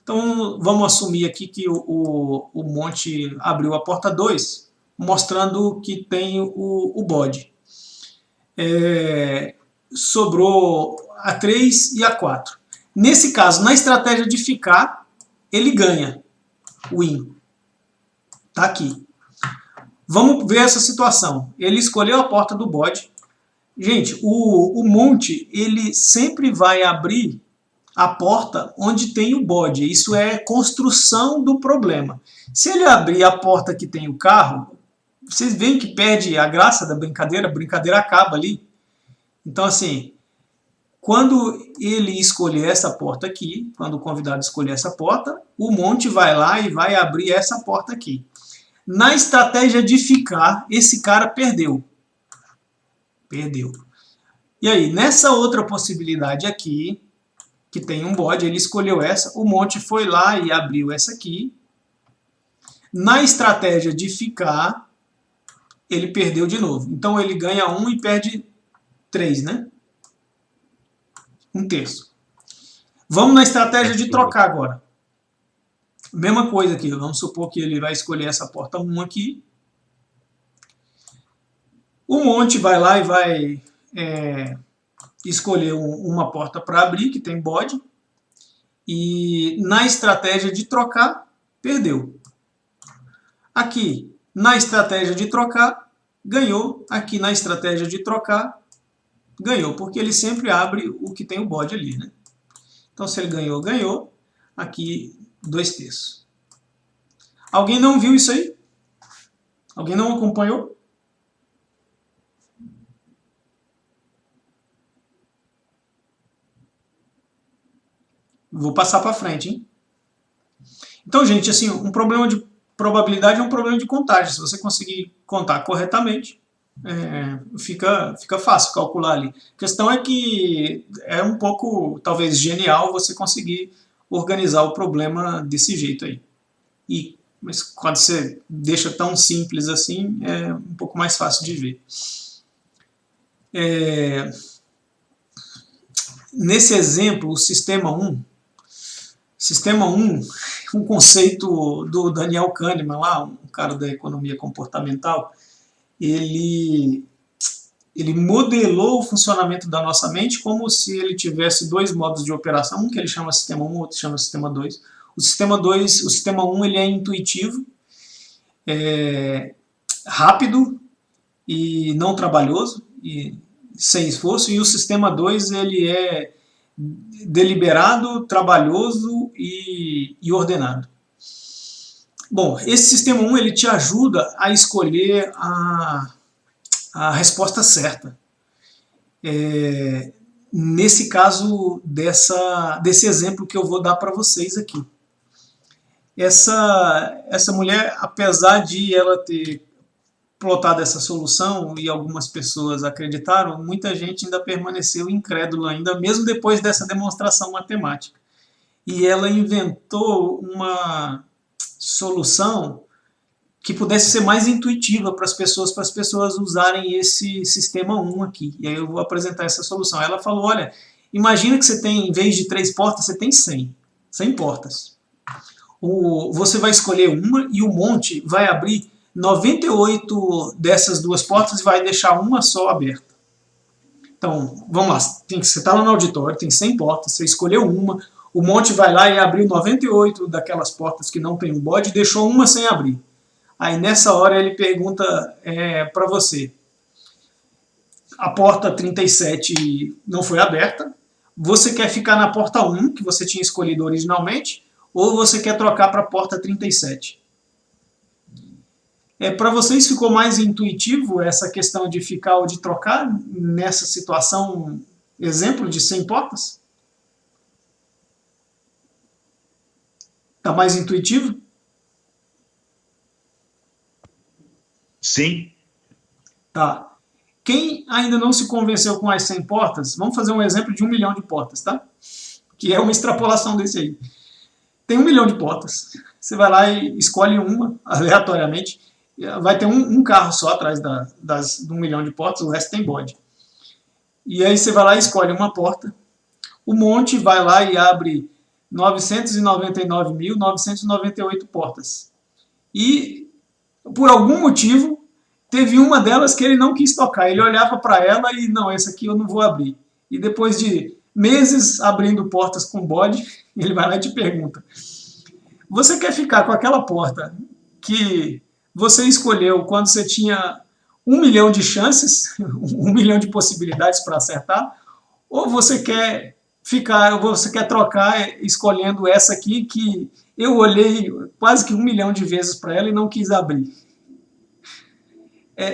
Então, vamos assumir aqui que o Monty abriu a porta 2, mostrando que tem o bode. Sobrou a 3 e a 4. Nesse caso, na estratégia de ficar, ele ganha o win. Está aqui. Vamos ver essa situação. Ele escolheu a porta do bode. Gente, o Monty, ele sempre vai abrir a porta onde tem o bode. Isso é construção do problema. Se ele abrir a porta que tem o carro, vocês veem que perde a graça da brincadeira, a brincadeira acaba ali. Então, assim, quando ele escolher essa porta aqui, quando o convidado escolher essa porta, o Monty vai lá e vai abrir essa porta aqui. Na estratégia de ficar, esse cara perdeu. Perdeu. E aí, nessa outra possibilidade aqui, que tem um bode, ele escolheu essa, o monte foi lá e abriu essa aqui. Na estratégia de ficar, ele perdeu de novo. Então ele ganha 1 e perde 3, né? 1/3. Vamos na estratégia de trocar agora. Mesma coisa aqui, vamos supor que ele vai escolher essa porta 1 aqui. O monte vai lá e vai escolher uma porta para abrir, que tem bode. E na estratégia de trocar, perdeu. Aqui, na estratégia de trocar, ganhou. Aqui, na estratégia de trocar, ganhou. Porque ele sempre abre o que tem o bode ali, né? Então, se ele ganhou, ganhou. Aqui, 2/3. Alguém não viu isso aí? Alguém não acompanhou? Vou passar para frente, hein? Então, gente, assim, um problema de probabilidade é um problema de contagem. Se você conseguir contar corretamente, fica fácil calcular ali. A questão é que é um pouco, talvez, genial você conseguir organizar o problema desse jeito aí. Mas quando você deixa tão simples assim, é um pouco mais fácil de ver. Nesse exemplo, o sistema 1, um conceito do Daniel Kahneman, lá, um cara da economia comportamental, ele modelou o funcionamento da nossa mente como se ele tivesse dois modos de operação, um que ele chama sistema 1, outro chama sistema 2. O sistema 1 ele é intuitivo, rápido e não trabalhoso, e sem esforço, e o sistema 2 ele é deliberado, trabalhoso e ordenado. Bom, esse sistema 1 ele te ajuda a escolher a resposta certa. Nesse caso desse exemplo que eu vou dar para vocês aqui. Essa mulher, apesar de ela ter plotado essa solução e algumas pessoas acreditaram, muita gente ainda permaneceu incrédula ainda, mesmo depois dessa demonstração matemática. E ela inventou uma solução que pudesse ser mais intuitiva para as pessoas usarem esse sistema 1 aqui. E aí eu vou apresentar essa solução. Ela falou, olha, imagina que você tem, em vez de 3 portas, você tem 100 portas. Você vai escolher uma e o monte vai abrir 98 dessas 2 portas e vai deixar uma só aberta. Então, vamos lá, você está lá no auditório, tem 100 portas, você escolheu uma, o monte vai lá e abriu 98 daquelas portas que não tem um bode e deixou uma sem abrir. Aí nessa hora ele pergunta para você, a porta 37 não foi aberta, você quer ficar na porta 1, que você tinha escolhido originalmente, ou você quer trocar para a porta 37? Para vocês ficou mais intuitivo essa questão de ficar ou de trocar nessa situação, exemplo de 100 portas? Está mais intuitivo? Sim. Tá. Quem ainda não se convenceu com as 100 portas, vamos fazer um exemplo de 1 milhão de portas, tá? Que é uma extrapolação desse aí. Tem 1 milhão de portas. Você vai lá e escolhe uma aleatoriamente. Vai ter um carro só atrás de 1 milhão de portas, o resto tem bode. E aí você vai lá e escolhe uma porta. O monte vai lá e abre 999.998 portas. E, por algum motivo, teve uma delas que ele não quis tocar. Ele olhava para ela e, não, essa aqui eu não vou abrir. E depois de meses abrindo portas com bode, ele vai lá e te pergunta, você quer ficar com aquela porta que você escolheu quando você tinha 1 milhão de chances, 1 milhão de possibilidades para acertar, ou você quer trocar escolhendo essa aqui que eu olhei quase que 1 milhão de vezes para ela e não quis abrir?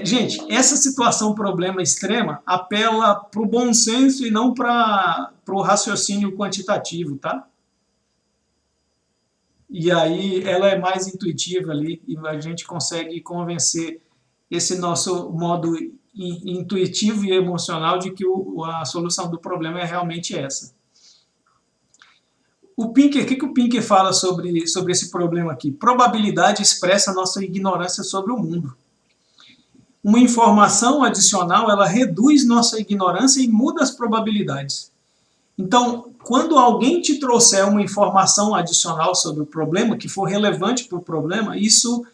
Gente, essa situação problema extrema apela para o bom senso e não para o raciocínio quantitativo, tá? E aí ela é mais intuitiva ali e a gente consegue convencer esse nosso modo intuitivo e emocional de que a solução do problema é realmente essa. O que o Pinker fala sobre esse problema aqui? Probabilidade expressa nossa ignorância sobre o mundo. Uma informação adicional, ela reduz nossa ignorância e muda as probabilidades. Então, quando alguém te trouxer uma informação adicional sobre o problema, que for relevante para o problema, isso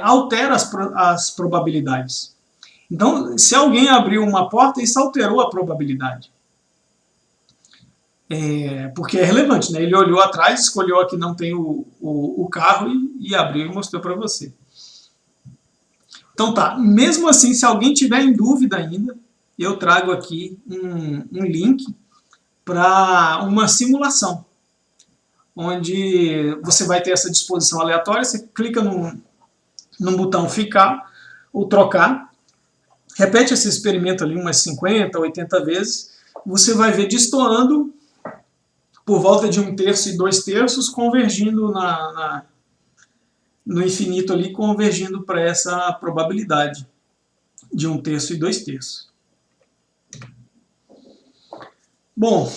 altera as probabilidades. Então, se alguém abriu uma porta, isso alterou a probabilidade. Porque é relevante, né? Ele olhou atrás, escolheu aqui não tem o carro e abriu e mostrou para você. Então tá, mesmo assim, se alguém tiver em dúvida ainda, eu trago aqui um link para uma simulação, onde você vai ter essa disposição aleatória, você clica no botão ficar ou trocar, repete esse experimento ali umas 50, 80 vezes, você vai ver destoando por volta de 1/3 e 2/3, convergindo no infinito ali, convergindo para essa probabilidade de 1/3 e 2/3. Bom,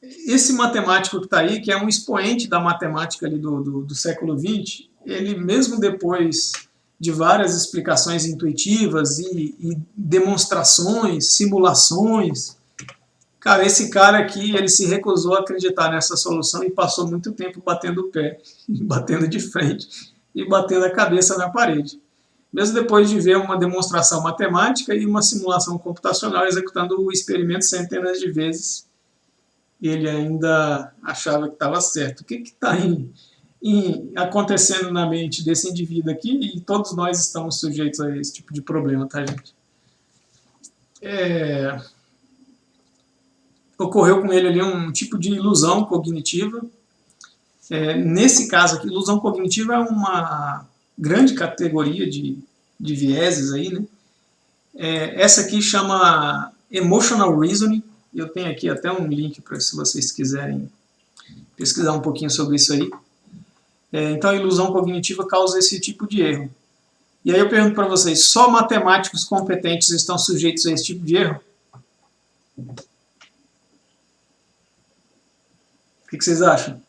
esse matemático que está aí, que é um expoente da matemática ali do século XX, ele mesmo depois de várias explicações intuitivas e demonstrações, simulações, cara, esse cara aqui, ele se recusou a acreditar nessa solução e passou muito tempo batendo o pé, batendo de frente e batendo a cabeça na parede. Mesmo depois de ver uma demonstração matemática e uma simulação computacional executando o experimento centenas de vezes, ele ainda achava que estava certo. O que está acontecendo na mente desse indivíduo aqui? E todos nós estamos sujeitos a esse tipo de problema, tá, gente? Ocorreu com ele ali um tipo de ilusão cognitiva. Nesse caso aqui, ilusão cognitiva é uma grande categoria de vieses aí, né? Essa aqui chama Emotional Reasoning. Eu tenho aqui até um link para se vocês quiserem pesquisar um pouquinho sobre isso aí. Então a ilusão cognitiva causa esse tipo de erro. E aí eu pergunto para vocês, só matemáticos competentes estão sujeitos a esse tipo de erro? O que vocês acham?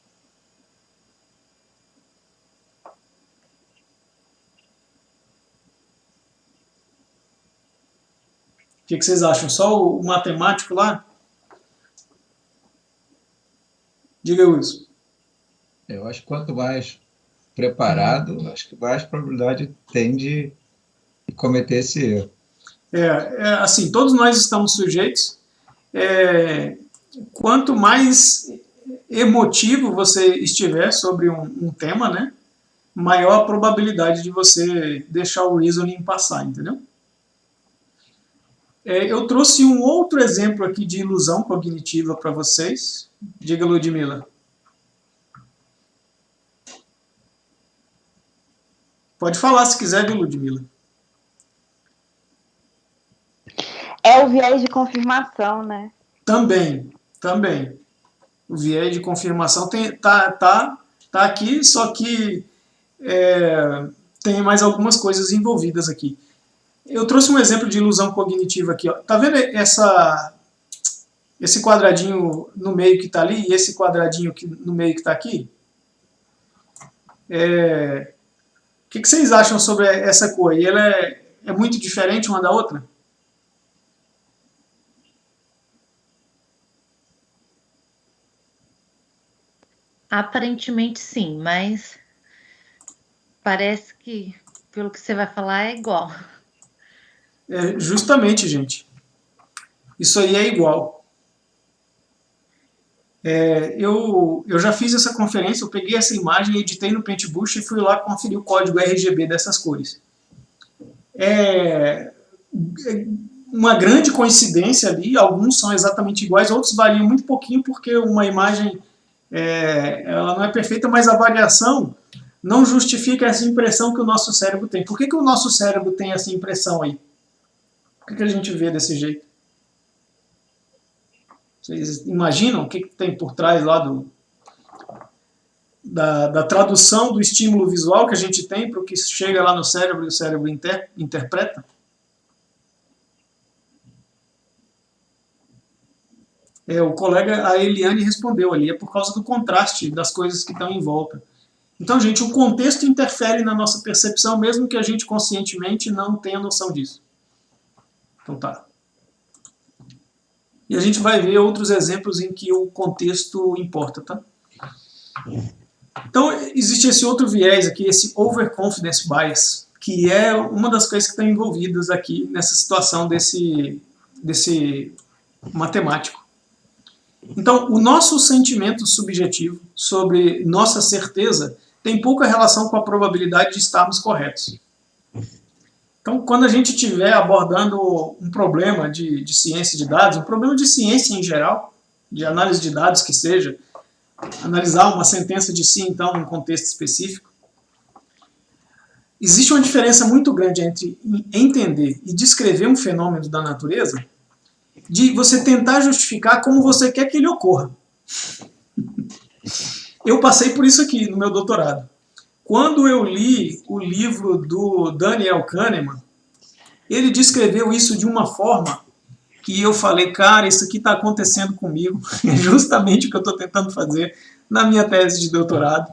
O que vocês acham? Só o matemático lá? Diga, Wilson. Eu acho que quanto mais preparado, acho que mais probabilidade tem de cometer esse erro. Assim, todos nós estamos sujeitos. Quanto mais emotivo você estiver sobre um tema, né, maior a probabilidade de você deixar o reasoning passar, entendeu? Eu trouxe um outro exemplo aqui de ilusão cognitiva para vocês. Diga, Ludmila. Pode falar se quiser, viu, Ludmila? É o viés de confirmação, né? Também. O viés de confirmação tá aqui, só que tem mais algumas coisas envolvidas aqui. Eu trouxe um exemplo de ilusão cognitiva aqui. Ó. Tá vendo esse quadradinho no meio que está ali e esse quadradinho no meio que está aqui? O que vocês acham sobre essa cor? E ela é muito diferente uma da outra? Aparentemente sim, mas parece que, pelo que você vai falar, é igual. Justamente, gente. Isso aí é igual. Eu já fiz essa conferência, eu peguei essa imagem, editei no Paintbrush e fui lá conferir o código RGB dessas cores. Uma grande coincidência ali, alguns são exatamente iguais, outros variam muito pouquinho porque uma imagem ela não é perfeita, mas a variação não justifica essa impressão que o nosso cérebro tem. Por que o nosso cérebro tem essa impressão aí? Por que a gente vê desse jeito? Vocês imaginam o que tem por trás lá da tradução do estímulo visual que a gente tem para o que chega lá no cérebro e o cérebro interpreta? O colega, a Eliane, respondeu ali, é por causa do contraste das coisas que estão em volta. Então, gente, o contexto interfere na nossa percepção, mesmo que a gente conscientemente não tenha noção disso. Então tá. E a gente vai ver outros exemplos em que o contexto importa, tá? Então, existe esse outro viés aqui, esse overconfidence bias, que é uma das coisas que estão envolvidas aqui nessa situação desse matemático. Então, o nosso sentimento subjetivo sobre nossa certeza tem pouca relação com a probabilidade de estarmos corretos. Então, quando a gente estiver abordando um problema de ciência de dados, um problema de ciência em geral, de análise de dados que seja, analisar uma sentença de si, então, num contexto específico, existe uma diferença muito grande entre entender e descrever um fenômeno da natureza, de você tentar justificar como você quer que ele ocorra. Eu passei por isso aqui no meu doutorado. Quando eu li o livro do Daniel Kahneman, ele descreveu isso de uma forma que eu falei, cara, isso aqui está acontecendo comigo, é justamente o que eu estou tentando fazer na minha tese de doutorado.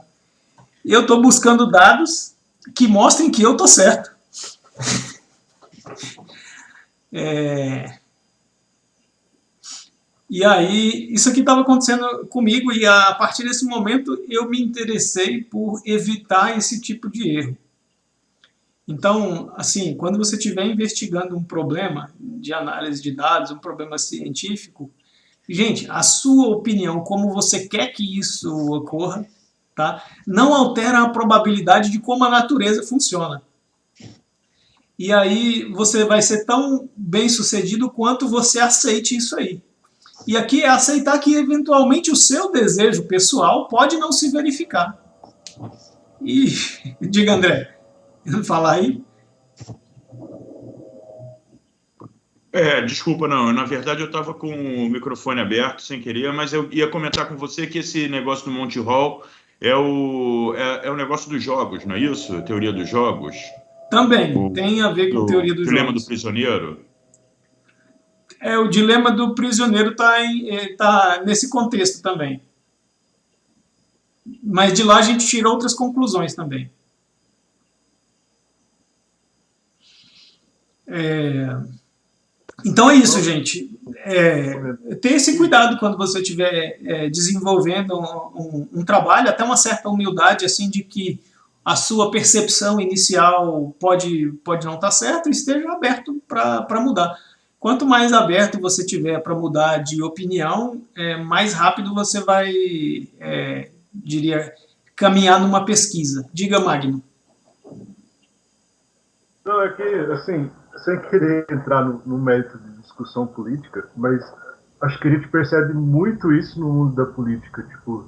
Eu estou buscando dados que mostrem que eu estou certo. E aí, isso aqui estava acontecendo comigo e a partir desse momento eu me interessei por evitar esse tipo de erro. Então, assim, quando você estiver investigando um problema de análise de dados, um problema científico, gente, a sua opinião, como você quer que isso ocorra, tá, não altera a probabilidade de como a natureza funciona. E aí você vai ser tão bem sucedido quanto você aceite isso aí. E aqui é aceitar que, eventualmente, o seu desejo pessoal pode não se verificar. E, diga, André, falar aí. Desculpa, não. Na verdade, eu estava com o microfone aberto, sem querer, mas eu ia comentar com você que esse negócio do Monty Hall é o negócio dos jogos, não é isso? A teoria dos jogos. Também, tem a ver com a teoria dos jogos. O dilema do prisioneiro. O dilema do prisioneiro está nesse contexto também. Mas de lá a gente tira outras conclusões também. Então é isso, gente. Tenha esse cuidado quando você estiver desenvolvendo um trabalho, até uma certa humildade, assim, de que a sua percepção inicial pode não estar certa e esteja aberto para mudar. Quanto mais aberto você tiver para mudar de opinião, mais rápido você vai, caminhar numa pesquisa. Diga, Magno. Não, é que, assim, sem querer entrar no mérito de discussão política, mas acho que a gente percebe muito isso no mundo da política. Tipo,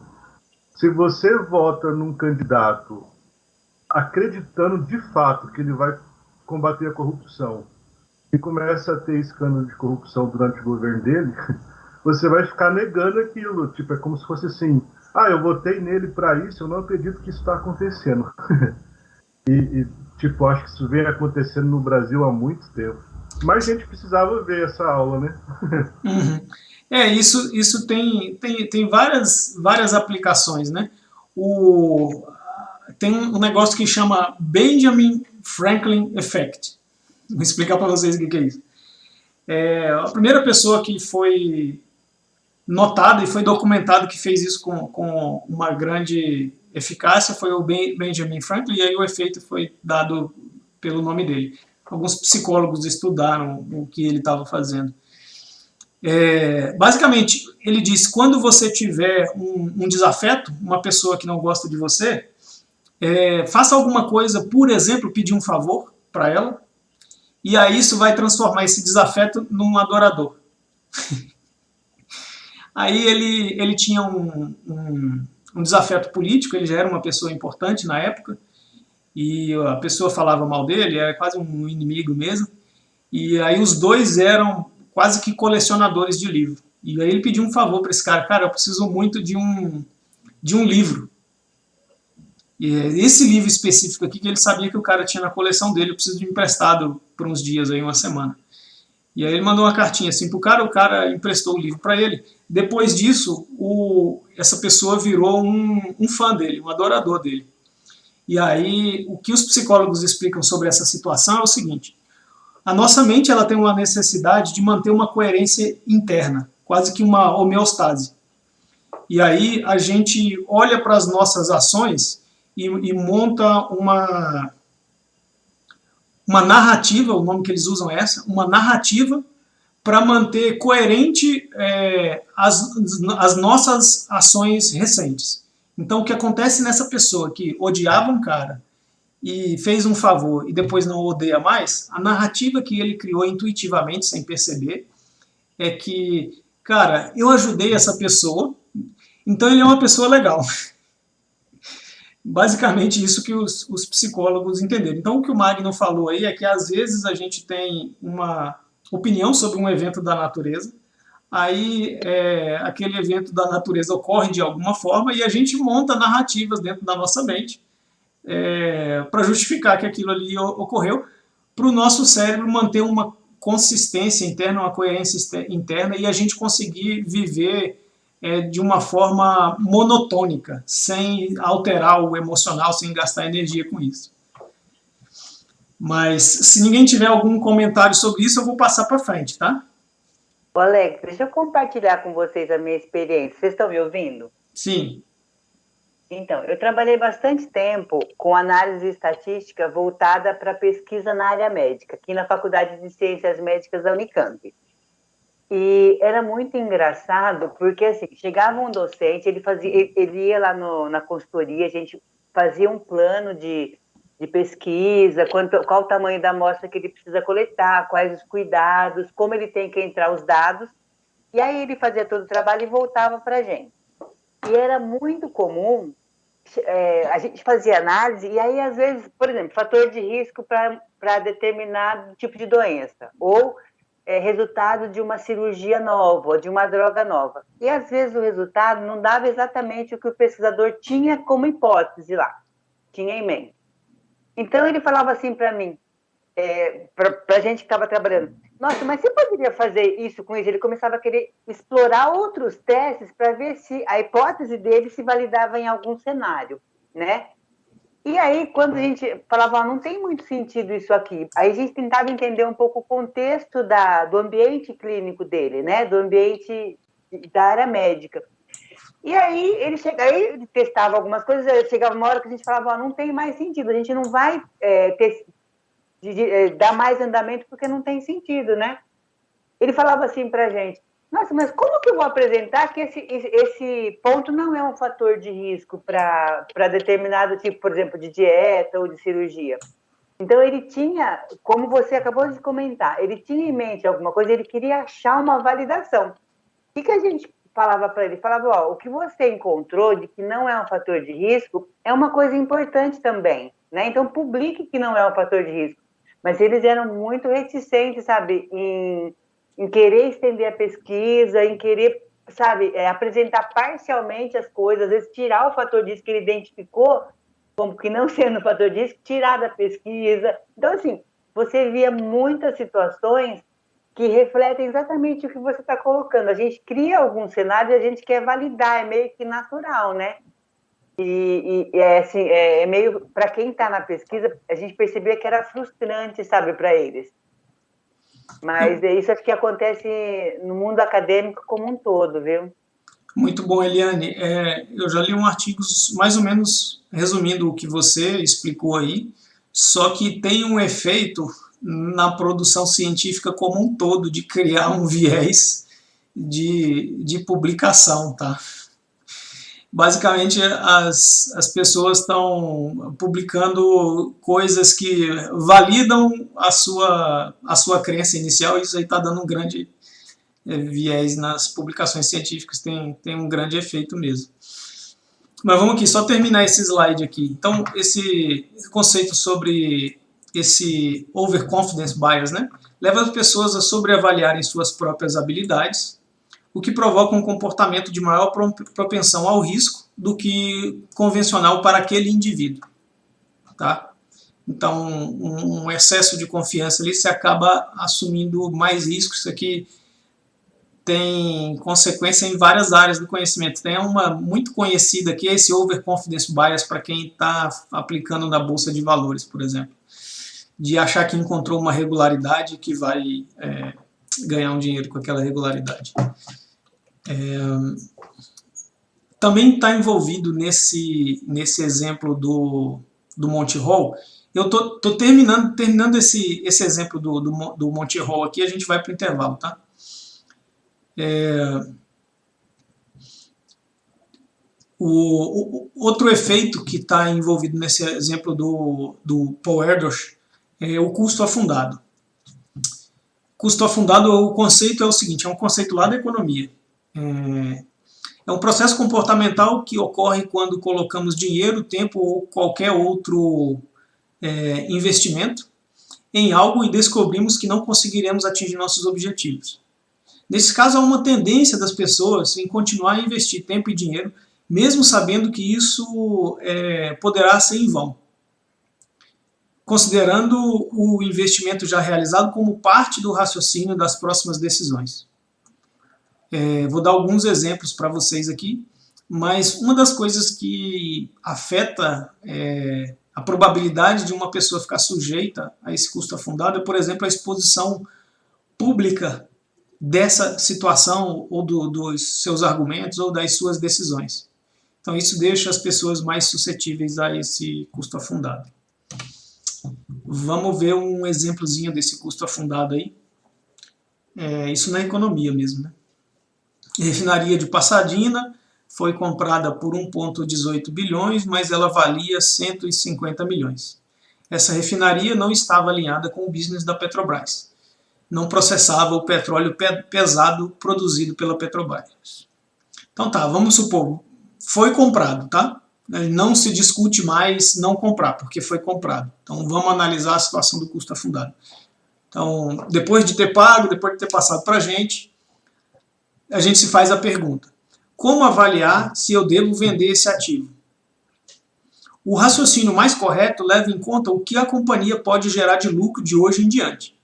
se você vota num candidato acreditando de fato que ele vai combater a corrupção e começa a ter escândalo de corrupção durante o governo dele, você vai ficar negando aquilo. Tipo, é como se fosse assim, eu votei nele para isso, eu não acredito que isso está acontecendo. Tipo, acho que isso vem acontecendo no Brasil há muito tempo. Mas a gente precisava ver essa aula, né? Uhum. Isso tem várias aplicações, né? Tem um negócio que chama Benjamin Franklin Effect. Vou explicar para vocês o que é isso. A primeira pessoa que foi notada e foi documentado que fez isso com uma grande eficácia foi o Benjamin Franklin, e aí o efeito foi dado pelo nome dele. Alguns psicólogos estudaram o que ele estava fazendo. Basicamente, ele diz, quando você tiver um desafeto, uma pessoa que não gosta de você, faça alguma coisa, por exemplo, pedir um favor para ela, e aí isso vai transformar esse desafeto num adorador. Aí ele tinha um desafeto político, ele já era uma pessoa importante na época, e a pessoa falava mal dele, era quase um inimigo mesmo, e aí os dois eram quase que colecionadores de livro. E aí ele pediu um favor para esse cara, eu preciso muito de um livro. E esse livro específico aqui, que ele sabia que o cara tinha na coleção dele, eu preciso de emprestado por uns dias, aí, uma semana. E aí ele mandou uma cartinha assim pro cara, o cara emprestou o livro para ele. Depois disso, essa pessoa virou um fã dele, um adorador dele. E aí, o que os psicólogos explicam sobre essa situação é o seguinte: a nossa mente ela tem uma necessidade de manter uma coerência interna, quase que uma homeostase. E aí a gente olha para as nossas ações e monta uma narrativa, o nome que eles usam é essa, uma narrativa para manter coerente as nossas ações recentes. Então, o que acontece nessa pessoa que odiava um cara e fez um favor e depois não odeia mais, a narrativa que ele criou intuitivamente, sem perceber, é que, cara, eu ajudei essa pessoa, então ele é uma pessoa legal. Basicamente isso que os psicólogos entenderam. Então o que o Magno falou aí é que às vezes a gente tem uma opinião sobre um evento da natureza, aí aquele evento da natureza ocorre de alguma forma e a gente monta narrativas dentro da nossa mente para justificar que aquilo ali ocorreu, para o nosso cérebro manter uma consistência interna, uma coerência interna e a gente conseguir viver de uma forma monotônica, sem alterar o emocional, sem gastar energia com isso. Mas se ninguém tiver algum comentário sobre isso, eu vou passar para frente, tá? Ô Alex, deixa eu compartilhar com vocês a minha experiência. Vocês estão me ouvindo? Sim. Então, eu trabalhei bastante tempo com análise estatística voltada para pesquisa na área médica, aqui na Faculdade de Ciências Médicas da Unicamp. E era muito engraçado, porque assim, chegava um docente, ele ia lá na consultoria, a gente fazia um plano de pesquisa, qual o tamanho da amostra que ele precisa coletar, quais os cuidados, como ele tem que entrar os dados, e aí ele fazia todo o trabalho e voltava para a gente. E era muito comum, a gente fazia análise, e aí às vezes, por exemplo, fator de risco para determinado tipo de doença, ou resultado de uma cirurgia nova, ou de uma droga nova. E às vezes o resultado não dava exatamente o que o pesquisador tinha como hipótese lá, tinha em mente. Então ele falava assim para mim, para a gente que estava trabalhando, nossa, mas você poderia fazer isso com isso? Ele começava a querer explorar outros testes para ver se a hipótese dele se validava em algum cenário, né? E aí, quando a gente falava, não tem muito sentido isso aqui, aí a gente tentava entender um pouco o contexto do ambiente clínico dele, né? Do ambiente da área médica. E aí ele testava algumas coisas, chegava uma hora que a gente falava, não tem mais sentido, a gente não vai dar mais andamento porque não tem sentido, né? Ele falava assim pra gente, nossa, mas como que eu vou apresentar que esse ponto não é um fator de risco para determinado tipo, por exemplo, de dieta ou de cirurgia? Então, ele tinha, como você acabou de comentar, ele tinha em mente alguma coisa, ele queria achar uma validação. O que a gente falava para ele? Falava, o que você encontrou de que não é um fator de risco é uma coisa importante também, né? Então, publique que não é um fator de risco. Mas eles eram muito reticentes, sabe, em querer estender a pesquisa, em querer, sabe, apresentar parcialmente as coisas, às vezes tirar o fator de risco que ele identificou como que não sendo fator de risco, tirar da pesquisa. Então, assim, você via muitas situações que refletem exatamente o que você está colocando. A gente cria algum cenário e a gente quer validar, é meio que natural, né? E assim, meio, para quem está na pesquisa, a gente percebia que era frustrante, sabe, para eles. Mas isso acho que acontece no mundo acadêmico como um todo, viu? Muito bom, Eliane. Eu já li um artigo mais ou menos resumindo o que você explicou aí, só que tem um efeito na produção científica como um todo de criar um viés de publicação, tá? Basicamente, as pessoas estão publicando coisas que validam a sua crença inicial, e isso aí está dando um grande viés nas publicações científicas, tem um grande efeito mesmo. Mas vamos aqui, só terminar esse slide aqui. Então, esse conceito sobre esse overconfidence bias, né, leva as pessoas a sobreavaliarem suas próprias habilidades, o que provoca um comportamento de maior propensão ao risco do que convencional para aquele indivíduo. Tá? Então, um excesso de confiança ali, você acaba assumindo mais riscos. Isso aqui tem consequência em várias áreas do conhecimento. Tem uma muito conhecida que é esse overconfidence bias para quem está aplicando na bolsa de valores, por exemplo, de achar que encontrou uma regularidade que vai ganhar um dinheiro com aquela regularidade. Também está envolvido nesse exemplo do Monty Hall. Eu tô terminando esse exemplo do Monty Hall aqui, a gente vai para o intervalo, tá? O outro efeito que está envolvido nesse exemplo do Paul Erdős é o custo afundado. Custo afundado, o conceito é o seguinte, é um conceito lá da economia. É um processo comportamental que ocorre quando colocamos dinheiro, tempo ou qualquer outro investimento em algo e descobrimos que não conseguiremos atingir nossos objetivos. Nesse caso, há uma tendência das pessoas em continuar a investir tempo e dinheiro, mesmo sabendo que isso poderá ser em vão, considerando o investimento já realizado como parte do raciocínio das próximas decisões. Vou dar alguns exemplos para vocês aqui, mas uma das coisas que afeta a probabilidade de uma pessoa ficar sujeita a esse custo afundado é, por exemplo, a exposição pública dessa situação ou dos seus argumentos ou das suas decisões. Então isso deixa as pessoas mais suscetíveis a esse custo afundado. Vamos ver um exemplozinho desse custo afundado aí. Isso na economia mesmo, né? A refinaria de Pasadena foi comprada por 1,18 bilhões, mas ela valia 150 milhões. Essa refinaria não estava alinhada com o business da Petrobras. Não processava o petróleo pesado produzido pela Petrobras. Então tá, vamos supor, foi comprado, tá? Não se discute mais não comprar, porque foi comprado. Então vamos analisar a situação do custo afundado. Então, depois de ter pago, depois de ter passado para a gente se faz a pergunta: como avaliar se eu devo vender esse ativo? O raciocínio mais correto leva em conta o que a companhia pode gerar de lucro de hoje em diante.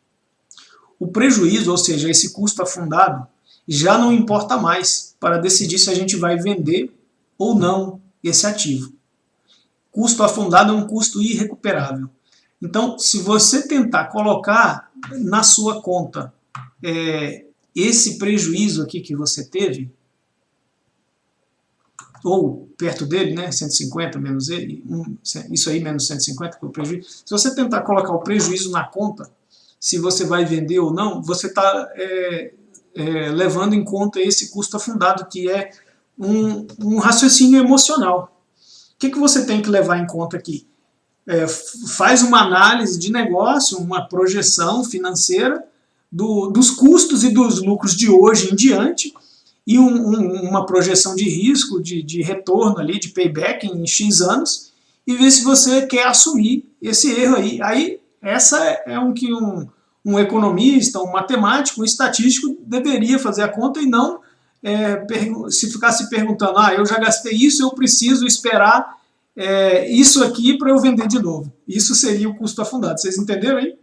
O prejuízo, ou seja, esse custo afundado, já não importa mais para decidir se a gente vai vender ou não esse ativo. Custo afundado é um custo irrecuperável. Então, se você tentar colocar na sua conta esse prejuízo aqui que você teve, ou perto dele, né, 150 menos ele, isso aí menos 150 que é o prejuízo. Se você tentar colocar o prejuízo na conta, se você vai vender ou não, você está levando em conta esse custo afundado, que é um raciocínio emocional. O que você tem que levar em conta aqui? Faz uma análise de negócio, uma projeção financeira dos custos e dos lucros de hoje em diante, e uma projeção de risco, de retorno ali, de payback em X anos, e ver se você quer assumir esse erro aí. Aí, essa é que um economista, um matemático, um estatístico deveria fazer a conta e não se ficar se perguntando, eu já gastei isso, eu preciso esperar isso aqui para eu vender de novo. Isso seria o custo afundado. Vocês entenderam aí?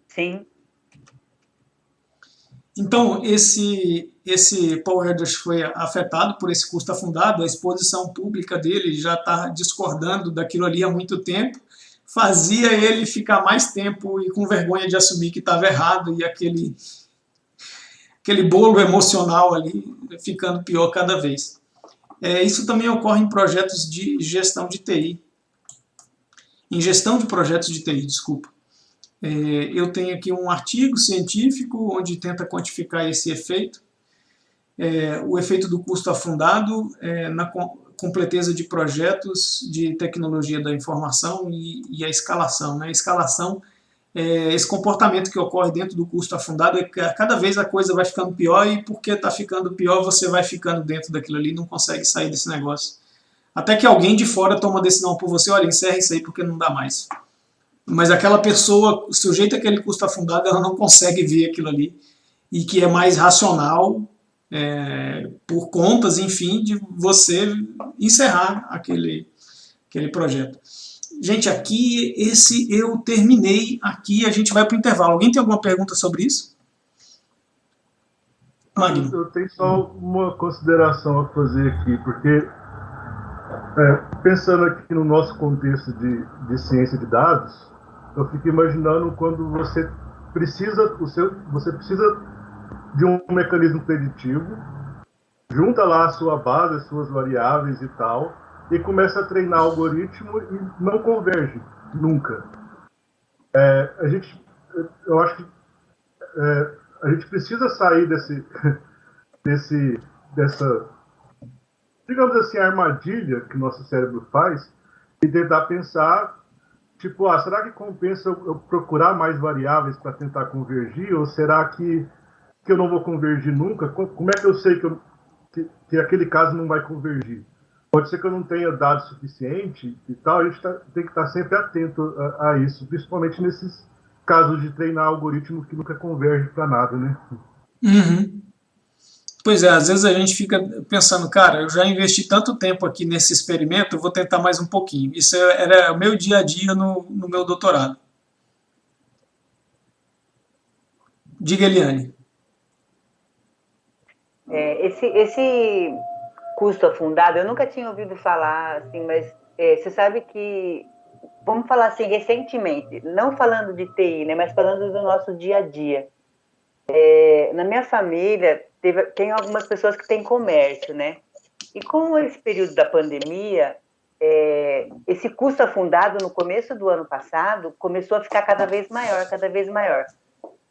Sim. Então, esse Paul Erdős foi afetado por esse custo afundado, a exposição pública dele já está discordando daquilo ali há muito tempo, fazia ele ficar mais tempo e com vergonha de assumir que estava errado, e aquele bolo emocional ali ficando pior cada vez. Isso também ocorre em projetos de gestão de TI. Em gestão de projetos de TI, desculpa. Eu tenho aqui um artigo científico onde tenta quantificar esse efeito, o efeito do custo afundado na completeza de projetos de tecnologia da informação e a escalação. Né? A escalação esse comportamento que ocorre dentro do custo afundado é que cada vez a coisa vai ficando pior, e porque está ficando pior, você vai ficando dentro daquilo ali e não consegue sair desse negócio. Até que alguém de fora toma a decisão por você: olha, encerra isso aí porque não dá mais. Mas aquela pessoa, sujeita àquele custo afundado, ela não consegue ver aquilo ali, e que é mais racional, por contas, enfim, de você encerrar aquele projeto. Gente, aqui esse eu terminei. Aqui a gente vai para o intervalo. Alguém tem alguma pergunta sobre isso? Magno. Eu tenho só uma consideração a fazer aqui, porque pensando aqui no nosso contexto de ciência de dados, eu fico imaginando quando você precisa de um mecanismo preditivo, junta lá a sua base, as suas variáveis e tal, e começa a treinar algoritmo e não converge nunca. Eu acho que a gente precisa sair dessa, digamos assim, armadilha que nosso cérebro faz e tentar pensar, tipo, será que compensa eu procurar mais variáveis para tentar convergir? Ou será que eu não vou convergir nunca? Como é que eu sei que aquele caso não vai convergir? Pode ser que eu não tenha dados suficiente e tal, a gente tem que estar sempre atento a isso, principalmente nesses casos de treinar algoritmo que nunca converge para nada, né? Uhum. Pois é, às vezes a gente fica pensando, cara, eu já investi tanto tempo aqui nesse experimento, eu vou tentar mais um pouquinho. Isso era o meu dia a dia no meu doutorado. Diga, Eliane. Esse custo afundado, eu nunca tinha ouvido falar, assim, mas você sabe que, vamos falar assim, recentemente, não falando de TI, né, mas falando do nosso dia a dia. Na minha família, tem algumas pessoas que têm comércio, né? E com esse período da pandemia, esse custo afundado no começo do ano passado começou a ficar cada vez maior, cada vez maior.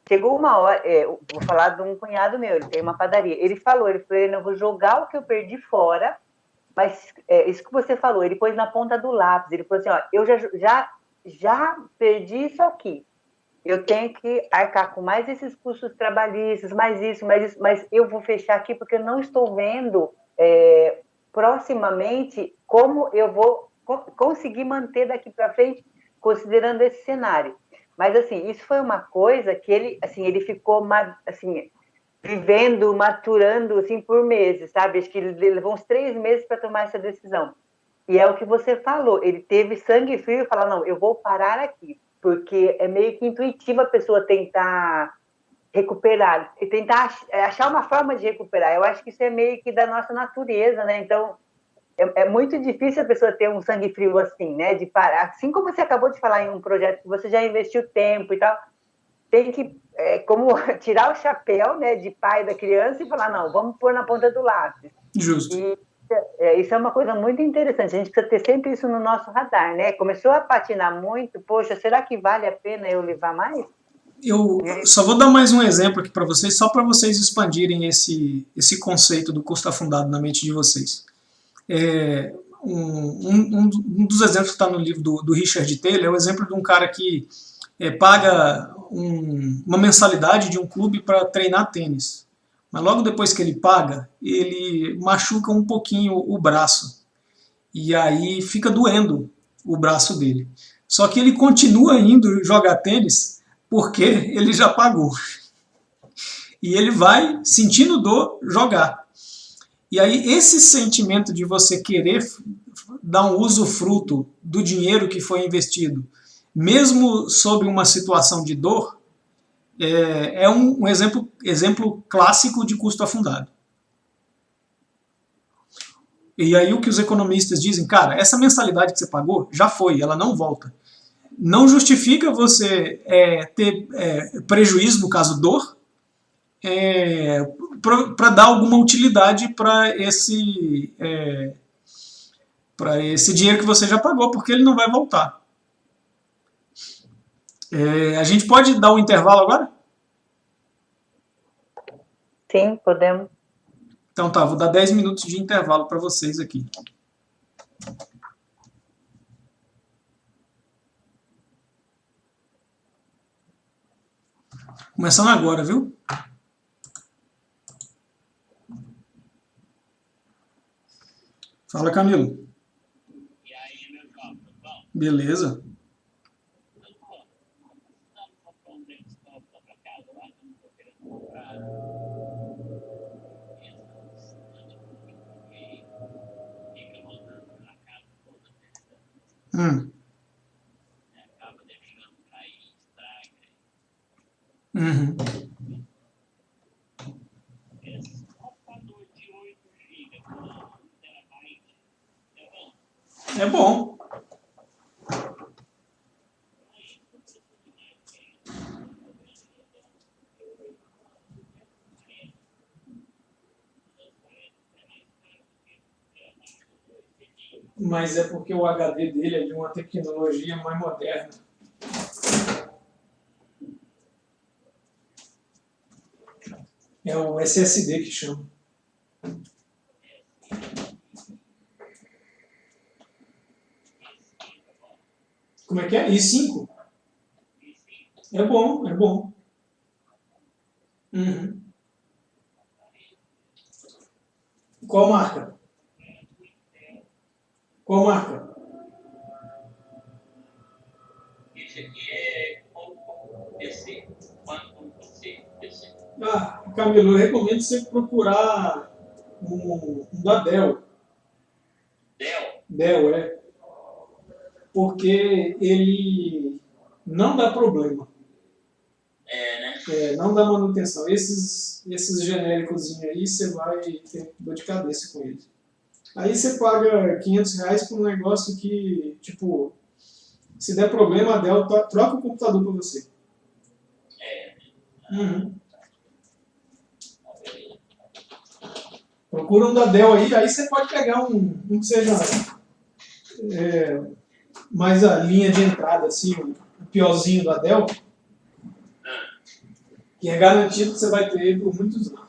Chegou uma hora, vou falar de um cunhado meu, ele tem uma padaria. Ele falou, eu vou jogar o que eu perdi fora, mas isso que você falou, ele pôs na ponta do lápis, ele falou assim, ó, eu já perdi isso aqui. Eu tenho que arcar com mais esses custos trabalhistas, mais isso, mas eu vou fechar aqui porque eu não estou vendo proximamente como eu vou conseguir manter daqui para frente, considerando esse cenário. Mas, assim, isso foi uma coisa que ele ficou, assim, vivendo, maturando, assim, por meses, sabe? Acho que ele levou uns 3 meses para tomar essa decisão. E é o que você falou, ele teve sangue frio e falar, não, eu vou parar aqui, porque é meio que intuitivo a pessoa tentar recuperar, e tentar achar uma forma de recuperar. Eu acho que isso é meio que da nossa natureza, né? Então, é muito difícil a pessoa ter um sangue frio assim, né? De parar. Assim como você acabou de falar em um projeto que você já investiu tempo e tal, tem que, como tirar o chapéu, né, de pai da criança e falar, não, vamos pôr na ponta do lápis. Justo. E isso é uma coisa muito interessante. A gente precisa ter sempre isso no nosso radar, né? Começou a patinar muito, poxa, será que vale a pena eu levar mais? Eu só vou dar mais um exemplo aqui para vocês, só para vocês expandirem esse conceito do custo afundado na mente de vocês. Um dos exemplos que está no livro do Richard Taylor é o exemplo de um cara que paga uma mensalidade de um clube para treinar tênis. Mas logo depois que ele paga, ele machuca um pouquinho o braço. E aí fica doendo o braço dele. Só que ele continua indo jogar tênis porque ele já pagou. E ele vai, sentindo dor, jogar. E aí esse sentimento de você querer dar um usufruto do dinheiro que foi investido, mesmo sob uma situação de dor, é um exemplo clássico de custo afundado. E aí o que os economistas dizem, cara, essa mensalidade que você pagou já foi, ela não volta. Não justifica você ter prejuízo, no caso dor, para dar alguma utilidade para esse dinheiro que você já pagou, porque ele não vai voltar. A gente pode dar um intervalo agora? Sim, podemos. Então tá, vou dar 10 minutos de intervalo para vocês aqui. Começando agora, viu? Fala, Camilo. E aí, meu jovem, tudo bom? Beleza. Tudo bom. Precisando comprar um desktop lá pra casa, lá que eu não tô querendo comprar. E essa estante que eu coloquei, fica rodando na casa toda. Uhum. Esse computador de 8 GB com 1 terabyte é bom. É bom. Mas é porque o HD dele é de uma tecnologia mais moderna. É o SSD que chama. Como é que é? i5? É bom, é bom. Uhum. Qual marca? Qual marca? Esse aqui é PC. Quanto PC? Ah, Camilo, eu recomendo você procurar um da Dell. Dell? Dell, é. Porque ele não dá problema. É, né? É, não dá manutenção. Esses genéricos aí, você vai ter dor de cabeça com eles. Aí você paga R$500 por um negócio que, tipo, se der problema, a Dell troca o computador para você. Uhum. Procura um da Dell aí você pode pegar um que seja mais a linha de entrada, assim, o piorzinho da Dell, que é garantido que você vai ter ele por muitos anos.